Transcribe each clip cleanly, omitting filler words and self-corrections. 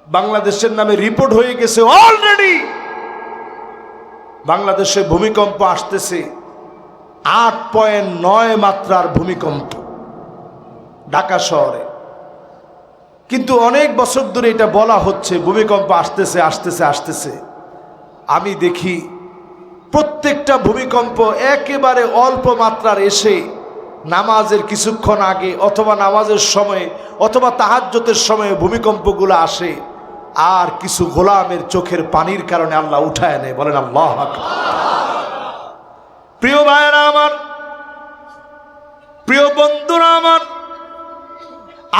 বাংলাদেশের নামে রিপোর্ট হয়ে গেছে অলরেডি। বাংলাদেশে ভূমিকম্প আসতেছে 8.9 মাত্রার ভূমিকম্প ঢাকা শহরে। কিন্তু অনেক বছর ধরে এটা বলা হচ্ছে ভূমিকম্প আসতেছে আসতেছে আসতেছে। আমি দেখি প্রত্যেকটা ভূমিকম্প একেবারে অল্প মাত্রার এসে নামাজের কিছুক্ষণ আগে অথবা নামাজের সময় অথবা তাহাজ্জুদের সময় ভূমিকম্পগুলো আসে, আর কিছু গোলামের চোখের পানির কারণে আল্লাহ উঠায় নেয়। বলেন আল্লাহু আকবার। প্রিয় ভাইরা আমার, প্রিয় বন্ধুরা আমার,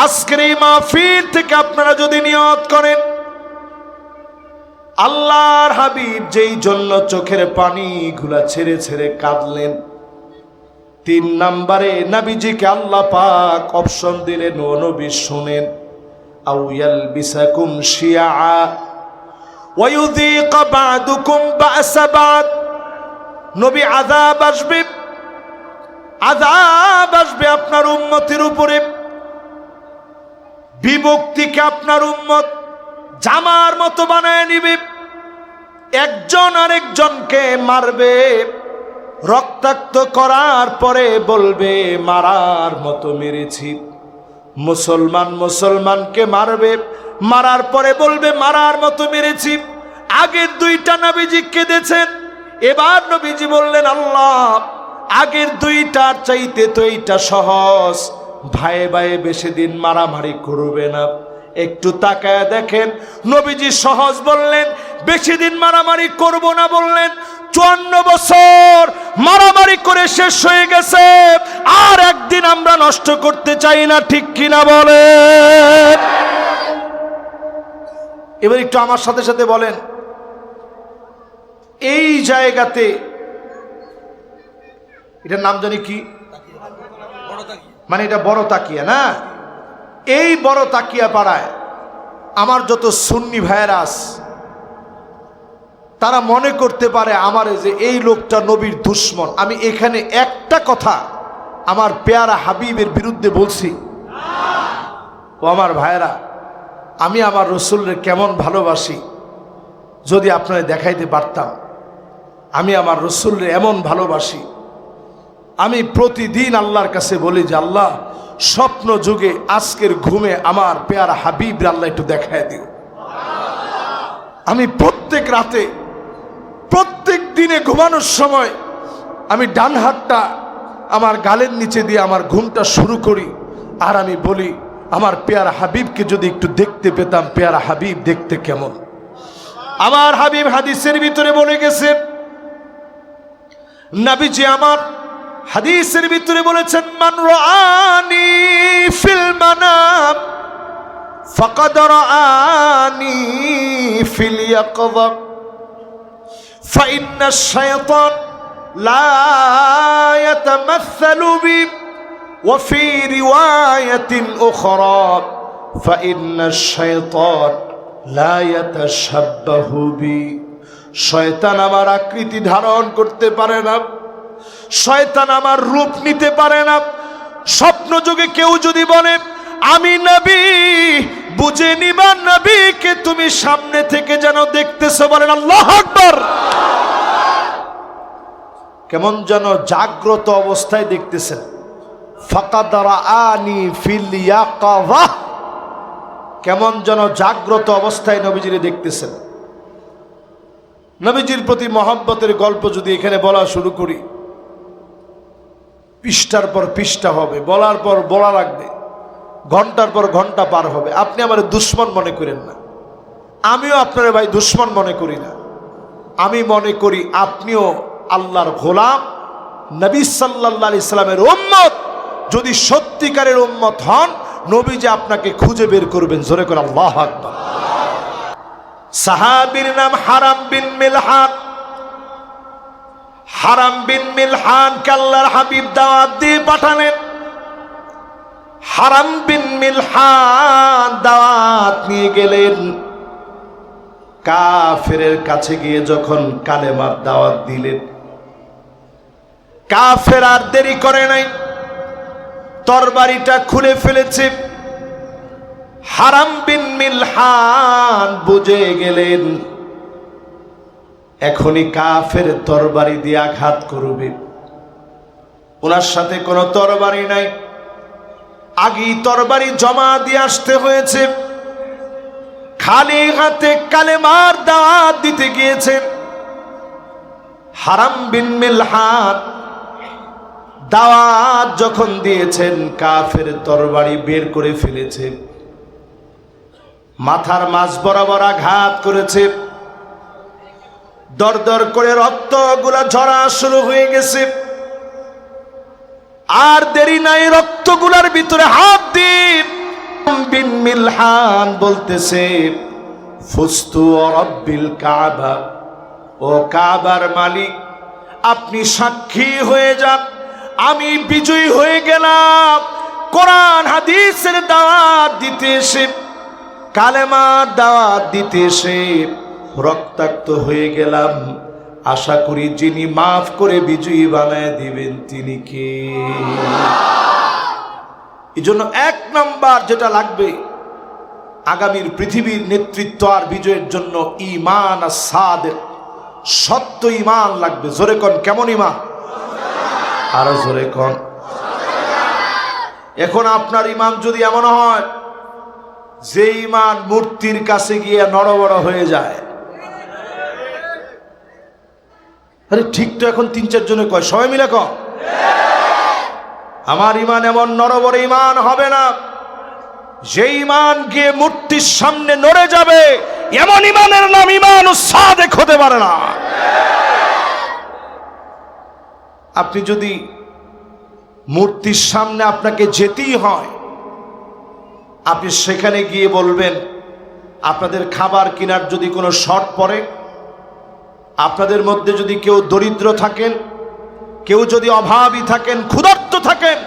আজকের এই মাহফিল থেকে আপনারা যদি নিয়ত করেন আল্লাহর হাবিব যেই জন্য চোখের পানিগুলা ছেড়ে ছেড়ে কাঁদলেন, 3 নম্বরে নবীজিকে আল্লাহ পাক অপশন দিলেন, ও নবী শুনেন, আও ইয়ালবিসাকুম শিয়া ওয়া ইউযীকা বা'দুকুম বা'সা বা'দ। নবী আযাব আসবে, আযাব আসবে আপনার উম্মতের উপরে। বিভক্তিকে আপনার উম্মত জামার মতো বানায় নিবে, একজন আরেকজনকে মারবে, রক্তাক্ত করার পরে বলবে মারার মতো মেরেছি। মুসলমান মুসলমানকে মারবে, মারার পরে বলবে মারার মতো মেরেছি। আগের 2টা নবীজি কেঁদেছেন, এবার নবীজি বললেন আল্লাহ আগের 2টার চাইতে তো এইটা সহজ, ভাইয়ে ভাইয়ে বেশি দিন মারামারি করবে না। একটু তাকায় দেখেন, নবীজি সহজ বললেন, বেশি দিন মারামারি করব না বললেন। 54 বছর মারামারি করে শেষ হয়ে গেছে, আর একদিন আমরা নষ্ট করতে চাই না, ঠিক কিনা বলেন? এবার একটু আমার সাথে সাথে বলেন, এই জায়গাতে এটার নাম জানি কি, মানে এটা বড় তাকিয়া না? এই বড় তাকিয়া পাড়ায় আমার যত সুন্নি ভাইয়েরা আছে, তারা মনে করতে পারে আমারে যে এই লোকটা নবীর দুশ্মন। আমি এখানে একটা কথা আমার পেয়ারা হাবিবের বিরুদ্ধে বলছি। ও আমার ভাইয়েরা, আমি আমার রসুলের কেমন ভালোবাসি যদি আপনারা দেখাইতে পারতাম। আমি আমার রসুলের এমন ভালোবাসি, আমি প্রতিদিন আল্লাহর কাছে বলি যে আল্লাহ স্বপ্ন যুগে আজকের ঘুমে আমার পেয়ারা হাবিব আল্লাহ একটু দেখায় দিও। আমি প্রত্যেক রাতে প্রত্যেক দিনে ঘুমানোর সময় আমি ডান হাতটা আমার গালের নিচে দিয়ে আমার ঘুমটা শুরু করি, আর আমি বলি আমার পেয়ারা হাবিবকে যদি একটু দেখতে পেতাম, পেয়ারা হাবিব দেখতে কেমন। আমার হাবিব হাদিসের ভিতরে বলে গেছেন, নবীজি আমার হাদিসের ভিতরে বলেছেন, মান রাআনি ফিল মানাম ফাকাদ রাআনি ফিল ইয়াকযা فإن الشيطان لا يتمثل بي وفي رواية أخرى فإن الشيطان لا يتشبه بي। শয়তান আমার আকৃতি ধারণ করতে পারে না, শয়তান আমার রূপ নিতে পারে না। স্বপ্ন যুগে কেউ যদি বলে আমি নবী, বুঝে নিবা নবীকে তুমি সামনে থেকে যেন দেখতেছো। বলেন আল্লাহু আকবার। কেমন যেন জাগ্রত অবস্থায় দেখতেছেন। ফাকাদ রাআনি ফিল ইয়াকাযা, কেমন যেন জাগ্রত অবস্থায় নবীজিরে দেখতেছেন। নবীজির প্রতি মহব্বতের গল্প যদি এখানে বলা শুরু করি, পৃষ্ঠার পর পৃষ্ঠা হবে, বলার পর বলা লাগবে, ঘন্টার পর ঘন্টা পার হবে। আপনি আমার দুশ্মন মনে করেন না, আমিও আপনার ভাই দুশ্মন মনে করি না। আমি মনে করি আপনিও আল্লাহর গোলাম, নবী সাল্লাল্লাহু আলাইহি সাল্লামের উম্মত। যদি সত্যিকারের উম্মত হন, নবী যে আপনাকে খুঁজে বের করবেন। জোরে করে আল্লাহু আকবার। সাহাবীর নাম হারাম বিন মিলহান। হারাম বিন মিলহান কে আল্লাহর হাবিব দাওয়াত দিয়ে পাঠালেন। হারাম বিন মিলহান দাওয়াত নিয়ে গেলেন। কাফেরের কাছে গিয়ে যখন কালেমার দাওয়াত দিলেন, কাফের আর দেরি করে নাই, তরবারিটা খুলে ফেলেছে। হারাম বিন মিলহান বুঝে গেলেন এখনই কাফের তরবারি দিয়ে আঘাত করবে। ওনার সাথে কোনো তরবারি নাই, আগেই তরবারি জমা দিয়ে আসতে হয়েছে। খালি হাতে কালেমার দাওয়াত দিতে গিয়েছেন। হারাম বিন মিলহান দাওয়াত যখন দিয়েছেন, কাফের তরবারি বের করে ফেলেছে, মাথার মাঝ বরাবর আঘাত করেছে। দর দর করে রক্তগুলা ঝরা শুরু হয়ে গেছে। আর দেরি নাই, রক্তগুলার ভিতরে হাত দিন বিন মিলহান বলতেছে, ফুস্তু রাব্বিল কাবা, ও কাবার মালিক আপনি সাক্ষী হয়ে যান, আমি বিজয়ী হয়ে গেলাম। কোরআন হাদিসের দাওয়াত দিতে এসে, কালেমার দাওয়াত দিতে এসে রক্তাক্ত হয়ে গেলাম। আশা করি যিনি মাফ করে বিজয়ী বানায় দিবেন তিনি কে? এই জন্য এক নাম্বার যেটা লাগবে আগামীর পৃথিবীর নেতৃত্ব আর বিজয়ের জন্য, ঈমান আস-সাদিক, সত্য ঈমান লাগবে। জোরে কোন কেমন ঈমান? আরো জোরে কোন। এখন আপনার ঈমান যদি এমন হয় যে ঈমান মূর্তির কাছে গিয়ে নড়বড় হয়ে যায়, আরে ঠিক তো এখন ৩-৪ জনে কয়, সবাই মিলে কয় আমার ঈমান এমন নড়বড় ঈমান হবে না। যে ঈমান গিয়ে মূর্তির সামনে নড়ে যাবে, এমন ঈমানের নাম ঈমান আস-সাদিক হতে পারে না। আপনি যদি মূর্তির সামনে আপনাকে যেতেই হয়, আপনি সেখানে গিয়ে বলবেন, আপনাদের খাবার কেনার যদি কোনো শর্ট পড়ে, আপনাদের মধ্যে যদি কেউ দরিদ্র থাকেন, কেউ যদি অভাবী থাকেন, ক্ষুধার্ত থাকেন,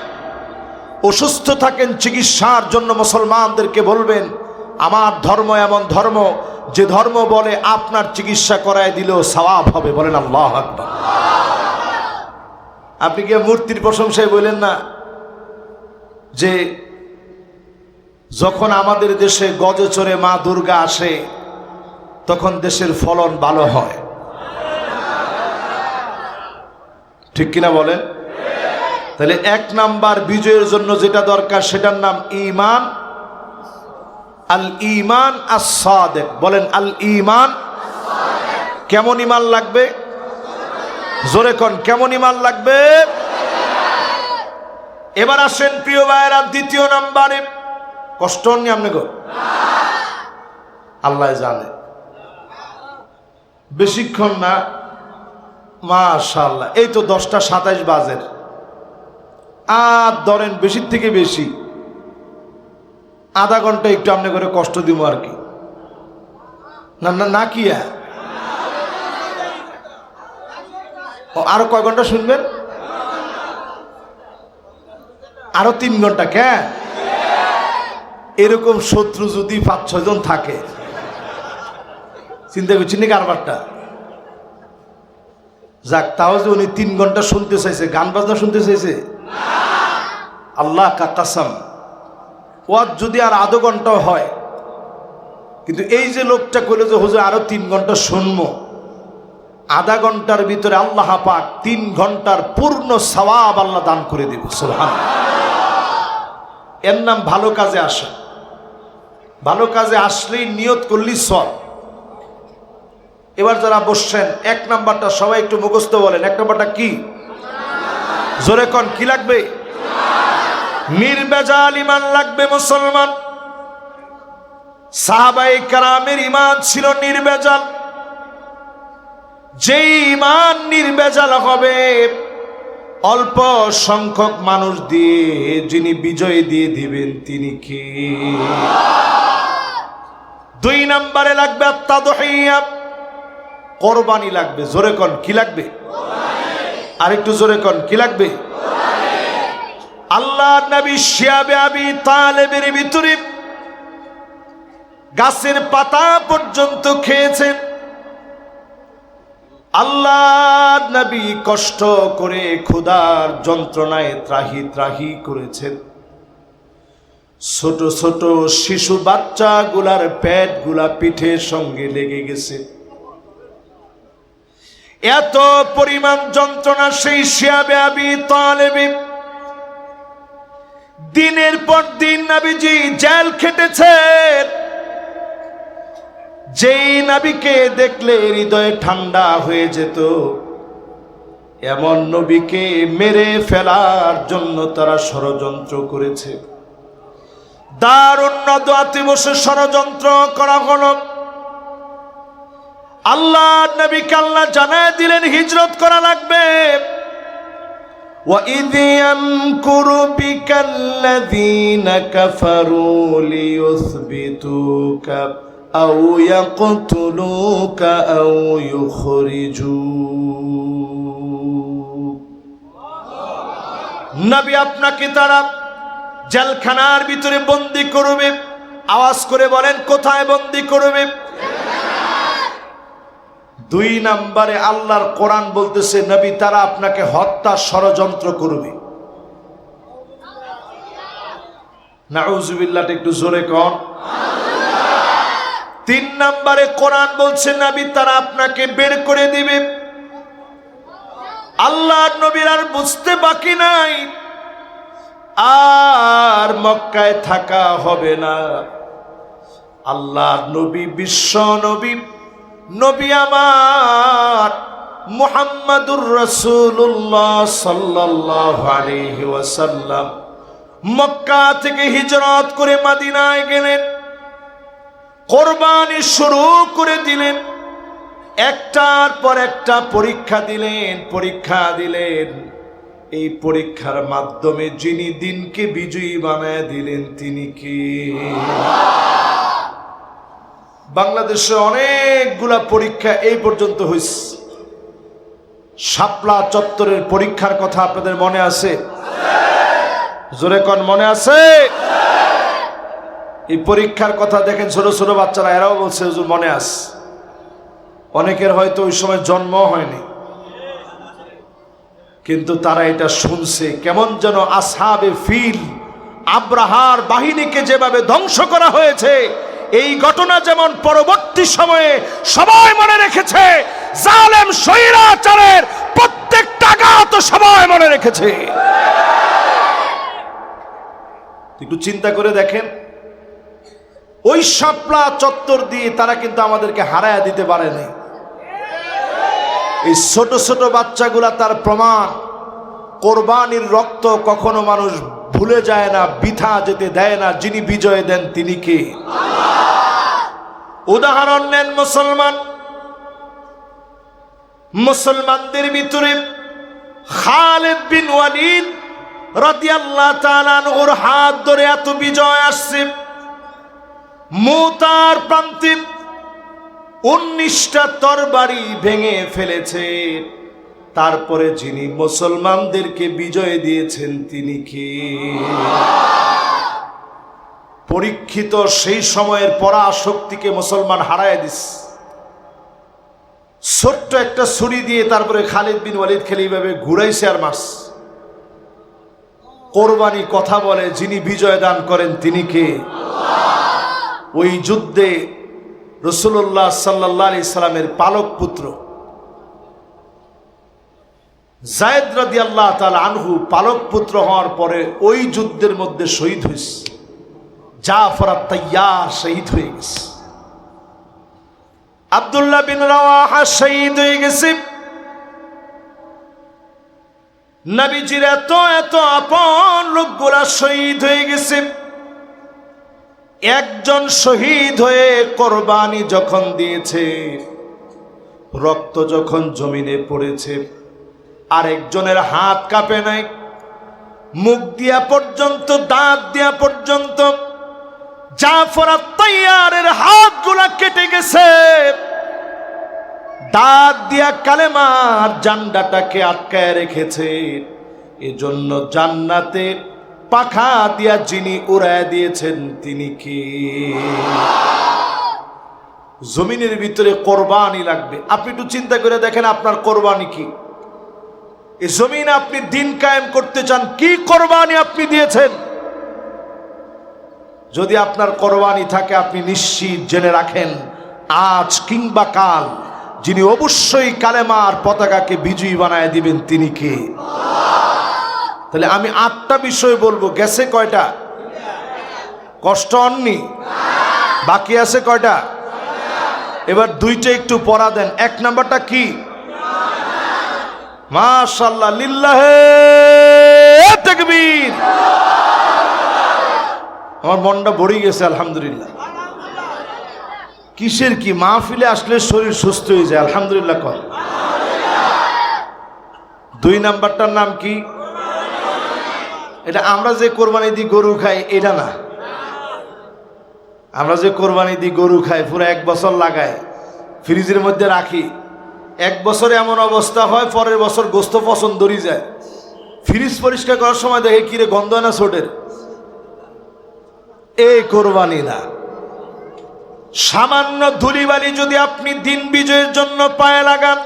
অসুস্থ থাকেন, চিকিৎসার জন্য মুসলমানদেরকে বলবেন, আমার ধর্ম এমন ধর্ম যে ধর্ম বলে আপনার চিকিৎসা করায় দিলেও সওয়াব হবে। বলেন আল্লাহু আকবার। আপনি কি মূর্তির প্রশংসায় বলেন না যে যখন আমাদের দেশে গজে চড়ে মা দুর্গা আসে তখন দেশের ফলন ভালো হয়? ঠিক কিনা বলেন? তাহলে এক নাম্বার বিজয়ের জন্য যেটা দরকার সেটার নাম ঈমান, আল ঈমান আস-সাদিক। বলেন আল ঈমান। কেমন ঈমান লাগবে? জোরে কোন কেমন ঈমান লাগবে? এবার আসেন প্রিয় ভাইয়েরা, দ্বিতীয় নাম্বারে। কষ্ট হননি আপনি গো? আল্লাহ জানে, বেশিক্ষণ না, মাশাআল্লাহ। এই তো 10টা 27 বাজে, আর ধরেন বেশির থেকে বেশি আধা ঘন্টা একটু আপনি করে কষ্ট দিব আর কি। না না না, কি আরো কয় ঘন্টা শুনবেন? আরো 3 ঘন্টা। কেন? এরকম শত্রু যদি 5-6 জন থাকে, চিন্তা করছি না কারবারটা। যাক, তাও যে উনি 3 ঘন্টা শুনতে চাইছে, গান বাজনা শুনতে চাইছে, আল্লাহ কা কসম, ওয়াজ যদি আর আধা ঘন্টাও হয়, কিন্তু এই যে লোকটা কইলো যে হুজুর আরো 3 ঘন্টা শুনবো, আধা ঘন্টার ভিতরে আল্লাহ পাক 3 ঘন্টার পূর্ণ সওয়াব আল্লাহ দান করে দিবে। সুবহানাল্লাহ। এর নাম ভালো কাজে আসা। ভালো কাজে আসলেই নিয়ত করলি সব। এবার যারা বসছেন, 1 নাম্বারটা সবাই একটু মুখস্থ বলেন। 1 নাম্বারটা কি? জোরে কোন কি লাগবে? নির্ভেজাল ঈমান লাগবে মুসলমান। সাহাবায়ে কেরামের ঈমান ছিল নির্ভেজাল। যেই ঈমান নির্ভেজাল হবে, অল্প সংখ্যক মানুষ দিয়ে যিনি বিজয় দিয়ে দিবেন তিনি কে? 2 নম্বরে লাগবে আত-তাদহিয়া, কোরবানি লাগবে। জোরে কোন কি লাগবে? আরেকটু জোরে কোন কি লাগবে? আল্লাহ নবী শিয়াবে আবি তালেবের ভিতরে গাছের পাতা পর্যন্ত খেয়েছেন। আল্লাহ নবী কষ্ট করে ক্ষুধার যন্ত্রণায় ত্রাহি ত্রাহি করেছেন। ছোট ছোট শিশু বাচ্চা গুলার পেট গুলা পিঠের সঙ্গে লেগে গেছে। এত পরিমাণ যন্ত্রণা সেই শিয়াবে আবি তালেব দিনের পর দিন নবীজি জেল খেটেছেন। যেই নবীকে দেখলে হৃদয় ঠান্ডা হয়ে যেত, এমন নবীকে মেরে ফেলার জন্য তারা ষড়যন্ত্র করেছে। দারুন নদওয়াতে বসে ষড়যন্ত্র করা হলো। আল্লাহ নবীকে আল্লাহ জানায় দিলেন হিজরত করা লাগবে। وَإِذْ يَمْكُرُ بِكَ الَّذِينَ كَفَرُوا لِيُثْبِتُوكَ أَوْ يَقْتُلُوكَ أَوْ يُخْرِجُوكَ। নবী আপনাকে তারা জেলখানার ভিতরে বন্দী করবে। আওয়াজ করে বলেন কোথায় বন্দী করবে? দুই নম্বরে আল্লাহর কোরআন বলতেছে নবী তারা আপনাকে হত্যার ষড়যন্ত্র করবে। নাউজুবিল্লাহ, একটু জোরে কোন। তিন নম্বরে কোরআন বলছে নবী তারা আপনাকে বের করে দিবে। আল্লাহর নবীর আর বুঝতে বাকি নাই, আর মক্কায় থাকা হবে না। আল্লাহর নবী বিশ্ব নবী, নবী আমার মুহাম্মাদুর রাসূলুল্লাহ সাল্লাল্লাহু আলাইহি ওয়াসাল্লাম মক্কা থেকে হিজরত করে মদিনায় গেলেন। কুরবানি শুরু করে দিলেন। একটার পর একটা পরীক্ষা দিলেন। এই পরীক্ষার মাধ্যমে যিনি দিনকে বিজয়ী বানায় দিলেন তিনি কি? বাংলাদেশে অনেকগুলা পরীক্ষা এই পর্যন্ত হয়েছে। শাপলা চত্বরের পরীক্ষার কথা আপনাদের মনে আছে? জোরে কোন মনে আছে? এই পরীক্ষার কথা দেখেন, ছোট ছোট বাচ্চারা এরাও বলছে হুজুর মনে আছে। অনেকের হয়তো ওই সময় জন্ম হয়নি, কিন্তু তারা এটা শুনছে। কেমন যেন আসহাবে ফিল, আব্রাহার বাহিনীকে যেভাবে ধ্বংস করা হয়েছে, এই ঘটনা যেমন পরবর্তী সময়ে সবাই মনে রেখেছে, জালেম স্বৈরাচারের প্রত্যেকটা আঘাত সবাই মনে রেখেছে। একটু চিন্তা করে দেখেন, ওই শাপলা চত্বর দিয়ে তারা কিন্তু আমাদেরকে হারায়া দিতে পারেনি। এই ছোট ছোট বাচ্চাগুলা তার প্রমাণ। কোরবানির রক্ত কখনো মানুষ ভুলে যায় না, বৃথা যেতে দেয় না। যিনি বিজয় দেন তিনি কে? উদাহরণ নেন মুসলমানদের ভিতরে খালিদ বিন ওয়ালিদ রাদিয়াল্লাহু তাআলা আনহুর হাত ধরে এত বিজয় আসছে। মুতার প্রান্তে 19টা তরবারি ভেঙে ফেলেছে। তারপরে যিনি মুসলমানদেরকে বিজয় দিয়েছেন তিনি কে? পরীক্ষিত সেই সময়ের পরাশক্তিকে মুসলমান হারায় দিচ্ছে। ছোট্ট একটা ছুরি দিয়ে তারপরে খালিদ বিন ওয়ালিদ খেলে এইভাবে ঘুরাইছে আর মারছে। কোরবানি কথা বলে, যিনি বিজয় দান করেন তিনি কে? ওই যুদ্ধে রাসূলুল্লাহ সাল্লাল্লাহু আলাইহি সাল্লামের পালক পুত্র যায়েদ রাদিয়াল্লাহু তাআলা আনহু পালক পুত্র হওয়ার পরে ওই যুদ্ধের মধ্যে শহীদ হয়েছে। জাফর আত-তাইয়ার শহীদ হয়ে গেছে। আব্দুল্লাহ বিন রাওয়াহা শহীদ হয়ে গেছে। নবীজির এত এত আপন লোকগুলা শহীদ হয়ে গেছে। একজন শহীদ হয়ে কোরবানি যখন দিয়েছে, রক্ত যখন জমিনে পড়েছে, আরেকজনের হাত কাঁপে নাই। মুখ দিয়া পর্যন্ত, দাঁত দিয়া পর্যন্ত জাফর আত-তাইয়ারের হাতগুলা কেটে গেছে। দাঁত দিয়া কালেমার জান্ডাটাকে আটকায় রেখেছে। এজন্য জান্নাতে পাখা দিয়া যিনি উড়ায় দিয়েছেন তিনি কি? জমিনের ভিতরে কোরবানি লাগবে। আপনি একটু চিন্তা করে দেখেন আপনার কোরবানি কি? এই জমিনে আপনি দিন কায়েম করতে চান, কি কোরবানি আপনি দিয়েছেন? যদি আপনার কোরবানি থাকে আপনি নিশ্চিত জেনে রাখেন আজ কিংবা কাল যিনি অবশ্যই কালেমার পতাকাকে বিজয়ী বানায় দিবেন তিনি কে? তাহলে আমি 8টা বিষয় বলবো, গেছে কয়টা? কষ্ট হননি? বাকি আছে কয়টা? এবার 2টা একটু পড়া দেন। 1 নাম্বারটা কি? মাশাআল্লাহ, লিল্লাহে তাকবীর। আমার মনটা ভরে গেছে আলহামদুলিল্লাহ। কিসের কি? মাহফিলে আসলে শরীর সুস্থ হয়ে যায় আলহামদুলিল্লাহ কর। 2 নাম্বারটার নাম কি? এটা আমরা যে কোরবানি দিই গরু খাই এটা না। আমরা যে কোরবানি দিই গরু খাই পুরো 1 বছর লাগায় ফ্রিজের মধ্যে রাখি, 1 বছরে এমন অবস্থা হয় পরের বছর গোস্ত পছন্দ ধরে যায়। ফ্রিজ পরিষ্কার করার সময় দেখে কিরে গন্ধ না ছোটের, এই কোরবানি না। সামান্য ধুলিবালি যদি আপনি দিন বিজয়ের জন্য পায়ে লাগান,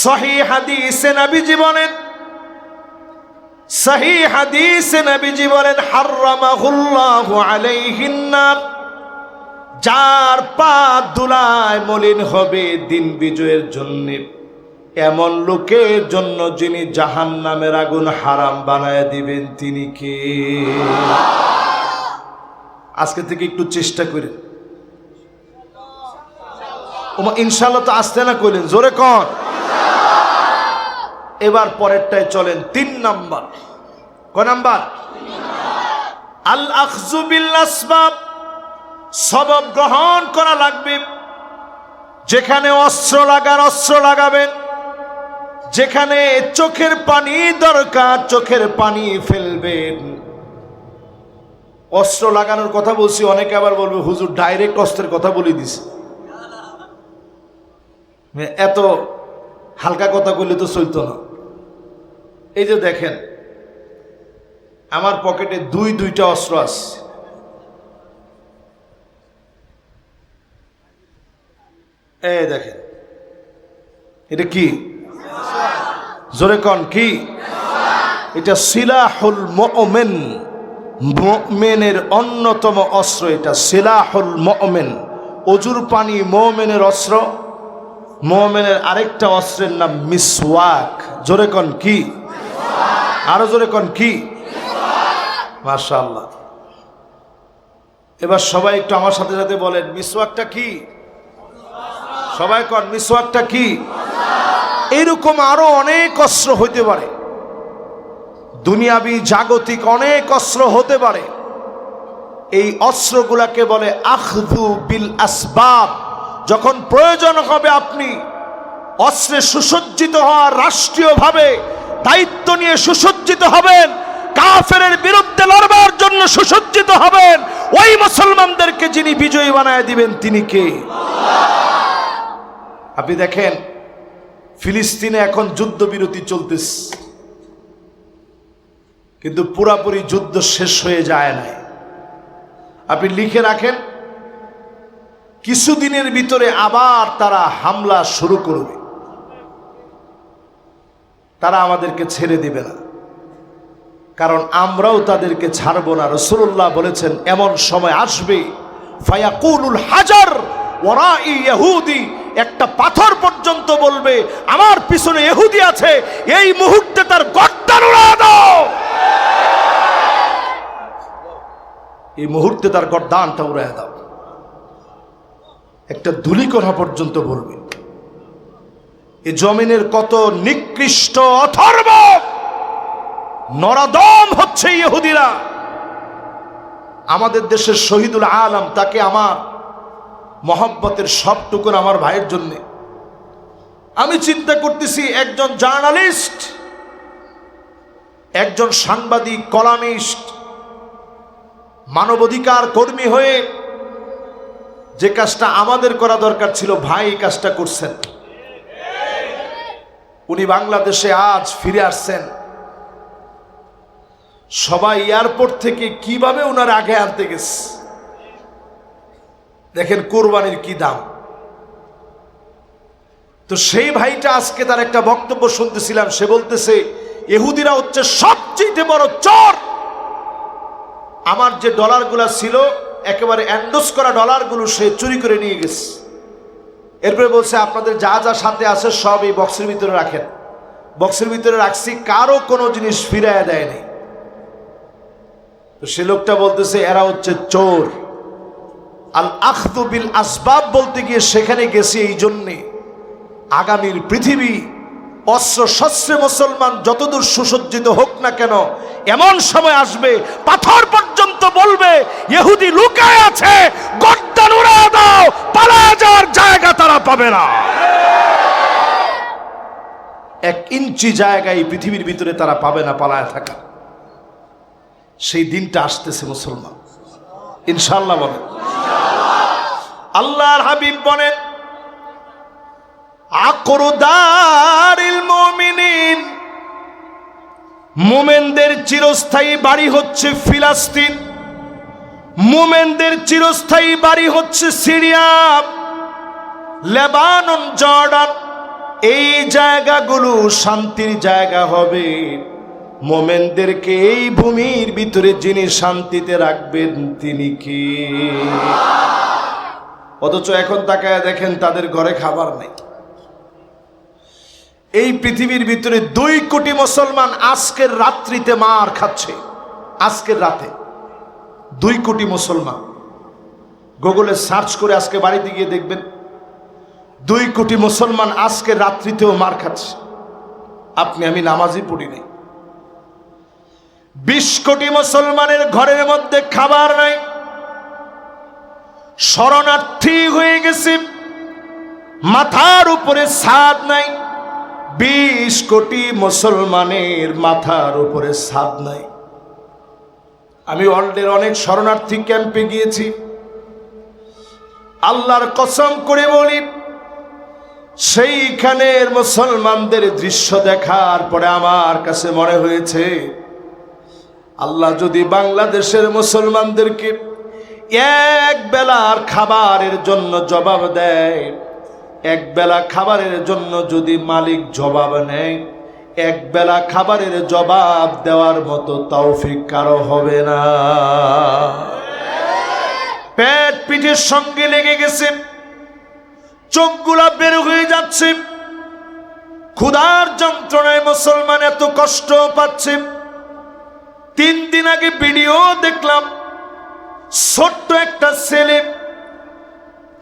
সহিহ হাদিসে নবীজি বলেন, সহিহ হাদিসে নবীজি বলেন হারামাহুল্লাহু আলাইহিন নার, যার পা ধুলায় মলিন হবে দিন বিজয়ের জন্য, এমন লোকের জন্য যিনি জাহান্নামের আগুন হারাম বানায় দিবেন তিনি কে? আজকে থেকে একটু চেষ্টা করেন। ইনশাআল্লাহ তো আসতে না কইলেন, জোরে কন। এবার পরেরটায় চলেন। 3 নাম্বার। কয় নাম্বার? আল আখযু বিল আসবাব, সবব গ্রহণ করা লাগবে। যেখানে অস্ত্র লাগার অস্ত্র লাগাবেন, যেখানে চোখের পানি দরকার চোখের পানি ফেলবেন। অস্ত্র লাগানোর কথা বলছি, অনেকে আবার বলবে হুজুর ডাইরেক্ট অস্ত্রের কথা বলে দিছে, এত হালকা কথা বললে তো চলতো না। এই যে দেখেন আমার পকেটে 2টা অস্ত্র আছে। এই দেখেন এটা কি? জোরে কন কি? এটা সিলাহুল মুমিন, মুমিনের অন্যতম অস্ত্র। এটা সিলাহুল মুমিন, অজুর পানি মুমিনের অস্ত্র। মুমিনের আরেকটা অস্ত্রের নাম মিসওয়াক। জোরে কন কি? আরো জোরে কন কি? মাশাআল্লাহ। এবার সবাই একটু আমার সাথে সাথে বলেন মিসওয়াকটা কি? সবাই কন মিসওয়াকটা কি? এরকম আরো অনেক অস্ত্র হইতে পারে, দুনিয়াবি জাগতিক অনেক অস্ত্র হতে পারে। এই অস্ত্রগুলাকে বলে আখযু বিল আসবাব। যখন প্রয়োজন হবে আপনি অস্ত্রে সুসজ্জিত হওয়ার, রাষ্ট্রীয়ভাবে দায়িত্ব নিয়ে সুসজ্জিত হবেন, কাফেরের বিরুদ্ধে লড়বার জন্য সুসজ্জিত হবেন, ওই মুসলমানদেরকে যিনি বিজয়ী বানায় দিবেন তিনি কে? আপনি দেখেন ফিলিস্তিনে এখন যুদ্ধবিরতি চলতেছে, কিন্তু পুরাপুরি যুদ্ধ শেষ হয়ে যায় নাই। আপনি লিখে রাখেন কিছুদিনের ভিতরে আবার তারা হামলা শুরু করবে, তারা আমাদেরকে ছেড়ে দিবে না, কারণ আমরাও তাদেরকে ছাড়ব না। রাসূলুল্লাহ বলেছেন এমন সময় আসবে ফায়াকুলুল হাজার ওয়ারাই ইহুদি, একটা পাথর পর্যন্ত বলবে আমার পিছনে ইহুদি আছে, এই মুহূর্তে তার গর্দান উড়িয়ে দাও। এই মুহূর্তে তার গর্দানটা উড়িয়ে দাও। একটা ধূলিকণা পর্যন্ত বলবে। এই জমিনের কত নিকৃষ্ট অথর্ব নরদম হচ্ছে ইহুদিরা। আমাদের দেশের শহীদুল আলম, তাকে আমার মহব্বতের সবটুকুন আমার ভাইয়ের জন্য। আমি চিন্তা করতেছি একজন জার্নালিস্ট, একজন সাংবাদিক, কলামিস্ট, মানবাধিকার কর্মী হয়ে যে কাজটা আমাদের করা দরকার ছিল ভাই এই কাজটা করছেন। উনি বাংলাদেশে আজ ফিরে আসছেন। সবাই এয়ারপোর্ট থেকে কিভাবে ওনার আগে আনতে গেছে। দেখেন কোরবানির কি দাম। তো সেই ভাইটা আজকে তার একটা বক্তব্য শুনতেছিলাম, সে বলতেছে ইহুদিরা হচ্ছে সবচেয়ে বড় চোর। আমার যে ডলারগুলো ছিল একেবারে এন্ডোস করা ডলারগুলো সে চুরি করে নিয়ে গেছে। এরপরে বলছে আপনাদের যা যা সাথে আছে সব এই বক্সের ভিতরে রাখেন। বক্সের ভিতরে রাখছি, কারো কোনো জিনিস ফিরাইয়া দেয়নি। তো সে লোকটা বলতেছে এরা হচ্ছে চোর। আল আখযু বিল আসবাব বলতে গিয়ে সেখানে গেছে এই জন্যে, আগামীর পৃথিবী অস্ত্র শস্ত্রে মুসলমান যতদূর সুসজ্জিত হোক না কেন, এমন সময় আসবে পাথর পর্যন্ত বলবে ইহুদি লুকায় আছে, গর্দান উড়ায় দাও, পালায় যাওয়ার জায়গা তারা পাবে না। 1 ইঞ্চি জায়গায় পৃথিবীর ভিতরে তারা পাবে না পালায় থাকা। সেই দিনটা আসতেছে মুসলমান, ইনশাআল্লাহ বলেন। আল্লাহর হাবিব বলেন আকরু দারিল মুমিনিন, মুমিনদের চিরস্থায়ী বাড়ি হচ্ছে ফিলিস্তিন, মুমিনদের চিরস্থায়ী বাড়ি হচ্ছে সিরিয়া, লেবানন, জর্ডান। এই জায়গাগুলো শান্তির জায়গা হবে। মুমিনদেরকে এই ভূমির ভিতরে যিনি শান্তিতে রাখবেন তিনি কে? অথচ এখন তাকায় দেখেন তাদের ঘরে খাবার নেই। এই পৃথিবীর ভিতরে 2 কোটি মুসলমান আজকের রাত্রিতে মার খাচ্ছে। আজকের রাতে 2 কোটি মুসলমান, গুগলে সার্চ করে আজকে বাড়িতে গিয়ে দেখবেন 2 কোটি মুসলমান আজকের রাত্রিতেও মার খাচ্ছে। আপনি আমি নামাজই পড়ি নাই। 20 কোটি মুসলমানের ঘরের মধ্যে খাবার নাই, শরণার্থী হয়ে গেছে, মাথার উপরে ছাদ নাই। 20 কোটি মুসলমানের মাথার উপরে ছাদ নাই। আমি ওয়ার্ল্ডের অনেক শরণার্থী ক্যাম্পে গিয়েছি। আল্লাহর কসম করে বলি, সেইখানের মুসলমানদের দৃশ্য দেখার পরে আমার কাছে মনে হয়েছে আল্লাহ যদি বাংলাদেশের মুসলমানদেরকে এক বেলার খাবারের জন্য জবাব দেয়, এক বেলা খাবারের জন্য যদি মালিক জবাব নেয়, এক বেলা খাবারের জবাব দেওয়ার মতো তৌফিক কারো হবে না। পেট পিঠের সঙ্গে লেগে গেছে, চোখগুলা বের হয়ে যাচ্ছে, ক্ষুধার যন্ত্রণায় মুসলমান এত কষ্ট পাচ্ছে। 3 দিন আগে ভিডিও দেখলাম, ছোট্ট একটা ছেলে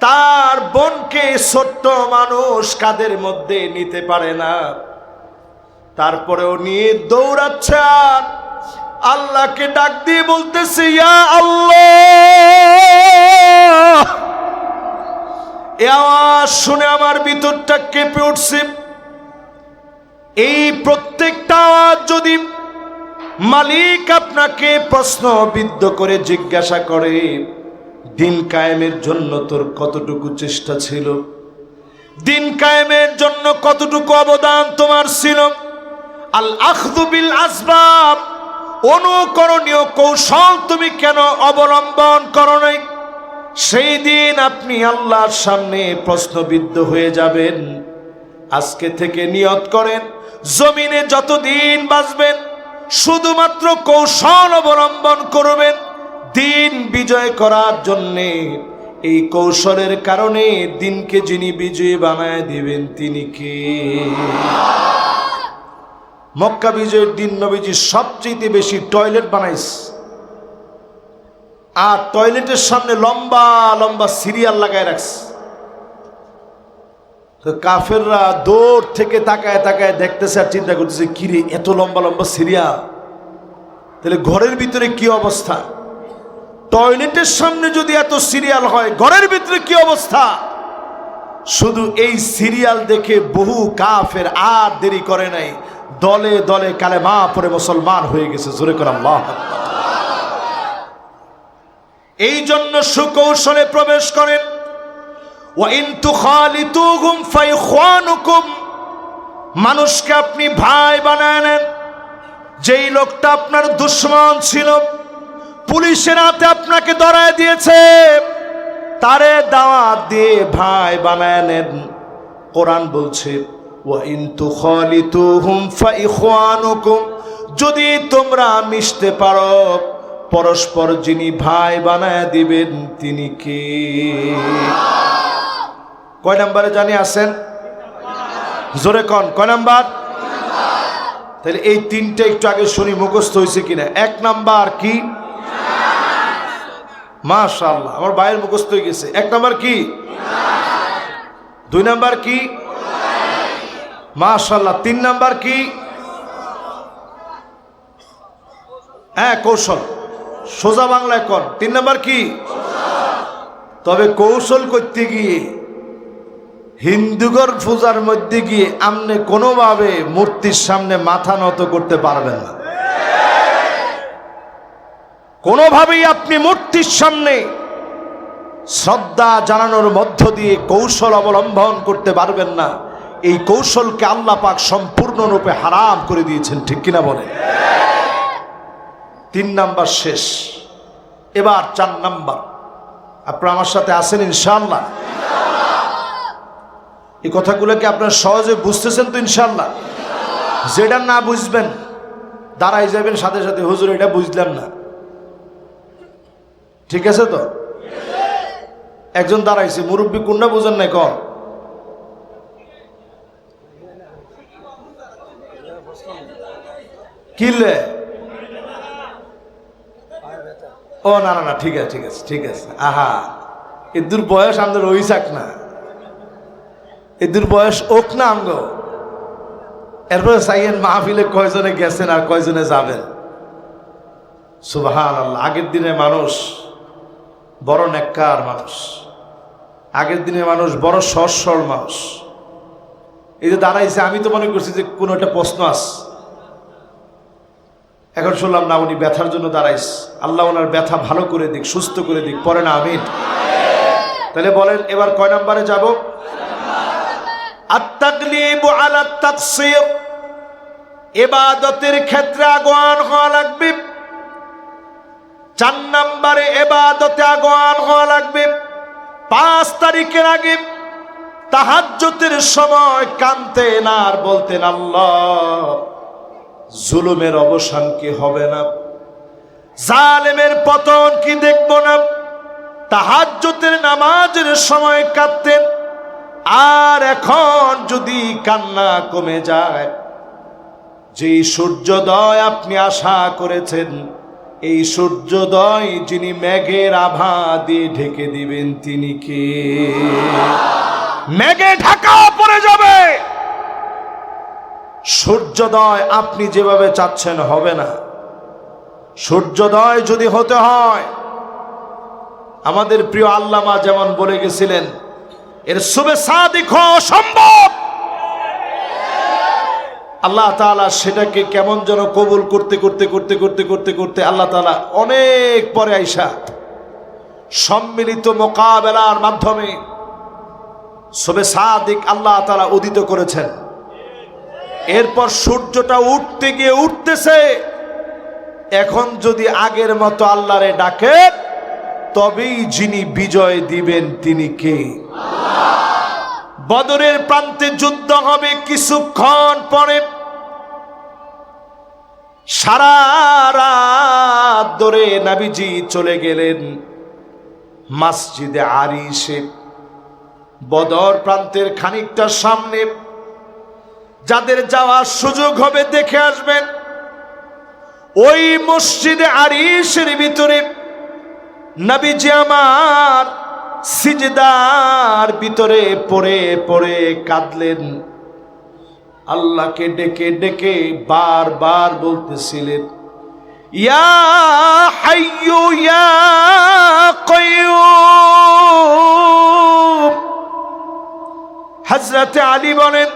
তার বোনকে, ছোট্ট মানুষ কাদের মধ্যে নিতে পারে না, তারপরেও নিয়ে দৌড়াচ্ছে আর আল্লাহকে ডাক দিয়ে বলতেছে ইয়া আল্লাহ। এ আওয়াজ শুনে আমার ভিতরটা কেঁপে উঠছে। এই প্রত্যেকটা আওয়াজ যদি মালিক আপনাকে প্রশ্নবিদ্ধ করে জিজ্ঞাসা করে দিন কায়েমের জন্য তোর কতটুকু চেষ্টা ছিল, দিন কায়েমের জন্য কতটুকু অবদান তোমার ছিল, আল আখযু বিল আসবাব, অনুকরণীয় কৌশল তুমি কেন অবলম্বন করো নাই, সেই দিন আপনি আল্লাহর সামনে প্রশ্নবিদ্ধ হয়ে যাবেন। আজকে থেকে নিয়ত করেন, জমিনে যতদিন বাঁচবেন শুধুমাত্র কৌশল অবলম্বন করবেন দিন বিজয় করার জন্যে। এই কৌশলের কারণে দিনকে যিনি বিজয়ী বানায় দিবেন তিনি কে? মক্কা বিজয়ের দিন নবীজি সবচেয়ে বেশি টয়লেট বানাইছে, আর টয়লেটের সামনে লম্বা লম্বা সিরিয়াল লাগায় রাখছে। তো কাফেররা দূর থেকে তাকায় তাকায় দেখতেছে আর চিন্তা করতেছে কিরে এত লম্বা লম্বা সিরিয়াল, তাহলে ঘরের ভিতরে কি অবস্থা? টয়লেটের সামনে যদি এত সিরিয়াল হয় ঘরের ভিতরে কি অবস্থা? শুধু এই সিরিয়াল দেখে বহু কাফের আর দেরি করে নাই, দলে দলে কালেমা পড়ে মুসলমান হয়ে গেছে। জোরে করে আল্লাহু আকবার। এই জন্য সুকৌশলে প্রবেশ করেন। ওয়া ইন তুখালিতুহুম ফাইখওয়ানুকুম, মানুষকে আপনি ভাই বানায় নেন। যেই লোকটা আপনার দুশমন ছিল, পুলিশের হাতে আপনাকে ধরায় দিয়েছে, তারে দাওয়াত দিয়ে ভাই বানায় নেন। কোরআন বলছে ওয়া ইন তুখালিতুহুম ফাইখওয়ানুকুম, যদি তোমরা মিশতে পারো পরস্পর যিনি ভাই বানায় দিবেন তিনি কে? কয় নম্বরে জানি আছেন? জোরে কন, কয় নাম্বার? তাহলে এই তিনটা একটু আগে শুনি মুখস্থ হয়েছে কিনা। এক নাম্বার কি? মাশাআল্লাহ, আমার ভাইয়ের মুখস্থ হয়ে গেছে। এক নাম্বার কি? দুই নাম্বার কি? মাশাআল্লাহ। তিন নাম্বার কি? হ্যাঁ, কৌশল। সোজা বাংলায় কন, তিন নাম্বার কি? তবে কৌশল করতে গিয়ে হিন্দুগর পূজার মধ্যে গিয়ে আপনি কোনোভাবে মূর্তির সামনে মাথা নত করতে পারবেন না। কোনোভাবেই আপনি মূর্তির সামনে শ্রদ্ধা জানানোর মধ্য দিয়ে কৌশল অবলম্বন করতে পারবেন না। এই কৌশলকে আল্লাহ পাক সম্পূর্ণরূপে হারাম করে দিয়েছেন, ঠিক কিনা বলে? তিন নাম্বার শেষ, এবার চার নাম্বার। আপনারা আমার সাথে আছেন ইনশাআল্লাহ? এই কথাগুলোকে আপনারা সহজে বুঝতেছেন তো ইনশাআল্লাহ? যেটা না বুঝবেন দাঁড়াই যাবেন সাথে সাথে, হুজুর এটা বুঝলাম না। ঠিক আছে তো? একজন দাঁড়াইছে, মুরব্বী কোনটা বুঝেন নাই কর? কিলে? ও না না না, ঠিক আছে ঠিক আছে ঠিক আছে। আহা, এদুর বয়স আমাদের ওই চাক না, এদুর বয়স ওক না আঙ্গ। এরপরে চাইয়েন মাহফিলে কয়জনে গেছেন আর কয়জনে যাবেন। সুবহানাল্লাহ। আগের দিনে মানুষ বড় নেককার মানুষ, আগের দিনে মানুষ বড় সহজ সরল মানুষ। এই যে দাঁড়াইছে, আমি তো মনে করছি যে কোনো একটা প্রশ্ন আছে। এখন শুনলাম না, উনি ব্যথার জন্য দাঁড়াইছে। আল্লাহ ওনার ব্যথা ভালো করে দিক, সুস্থ করে দিক, পরে না আমিন। তাহলে বলেন এবার কয় নম্বরে যাব? আত-তাগলিবু আলা তাকসির। ইবাদতের ক্ষেত্রে আগুয়ান হওয়া লাগবে। 4 নম্বরে ইবাদতে আগুয়ান হওয়া লাগবে। 5 তারিখের আগে তাহাজ্জুদের সময় কাঁদতেন আর বলতেন, আল্লাহ জুলুমের অবসান কি হবে না? জালেমের পতন কি দেখব না? তাহাজ্জুদের নামাজের সময় কাঁদতেন। আর এখন যদি কান্না কমে যায়, যে সূর্যোদয় আপনি আশা করেছেন, এই সূর্যোদয় যিনি মেঘের আভা দিয়ে ঢেকে দিবেন তিনি কে? মেঘে ঢাকা পড়ে যাবে, সূর্যোদয় আপনি যেভাবে চাচ্ছেন হবে না। সূর্যোদয় যদি হতে হয়, আমাদের প্রিয় আল্লামা যেমন বলে গেছিলেন, এর সুবে সাদিক হওয়া অসম্ভব। আল্লাহ তাআলা সেটাকে কেমন যেন কবুল করতে করতে করতে করতে করতে করতে আল্লাহ তাআলা অনেক পরে আইসা সম্মিলিত মোকাবেলার মাধ্যমে সুবে সাদিক আল্লাহ তাআলা উদিত করেছেন। এরপর সূর্যটা উঠতে গিয়ে উঠতেছে। এখন যদি আগের মতো আল্লাহরে ডাকে, তবেই যিনি বিজয় দিবেন তিনি কে? বদরের প্রান্তে যুদ্ধ হবে কিছুক্ষণ পরে। সারা রাত ধরে নবীজি চলে গেলেন মসজিদে আরিশে। বদর প্রান্তের খানিকটা সামনে, যাদের যাওয়ার সুযোগ হবে দেখে আসবেন। ওই মসজিদে আরিশের ভিতরে নবীজি আমার সিজদার ভিতরে পড়ে পড়ে কাঁদলেন। আল্লাহকে ডেকে ডেকে বারবার বলতেছিলেন, ইয়া হাইয়ু ইয়া কাইয়ুম। হযরত আলী বলেন,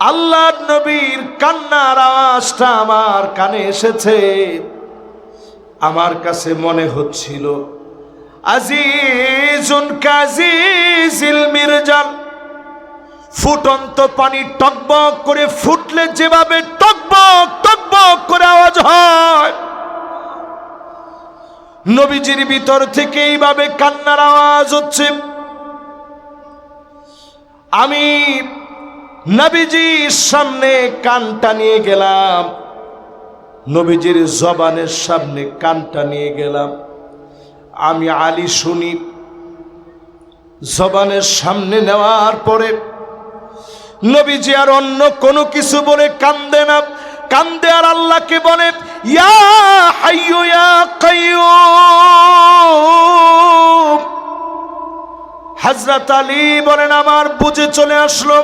আল্লাহর নবীর কান্নার আওয়াজটা আমার কানে এসেছে। আমার কাছে মনে হচ্ছিল আজিজুন কাজিজিল মিরজাল, ফুটন্ত পানি টকবক করে ফুটলে যেভাবে টকবক টকবক করে আওয়াজ হয়, নবীজির ভিতর থেকে এইভাবে কান্নার আওয়াজ হচ্ছে। আমি নবীজির সামনে কানটা নিয়ে গেলাম। নবীজির জবানের সামনে কানটা নিয়ে গেলাম, আমি আলী শুনি। জবানের সামনে নেওয়ার পরে নবীজি আর অন্য কোনো কিছু বলে কান্দে না, কান্দে আর আল্লাহকে বলে, ইয়া হাইয়ু ইয়া কাইয়্যুম। হযরত আলী বলেন, আমার বুঝে চলে আসলো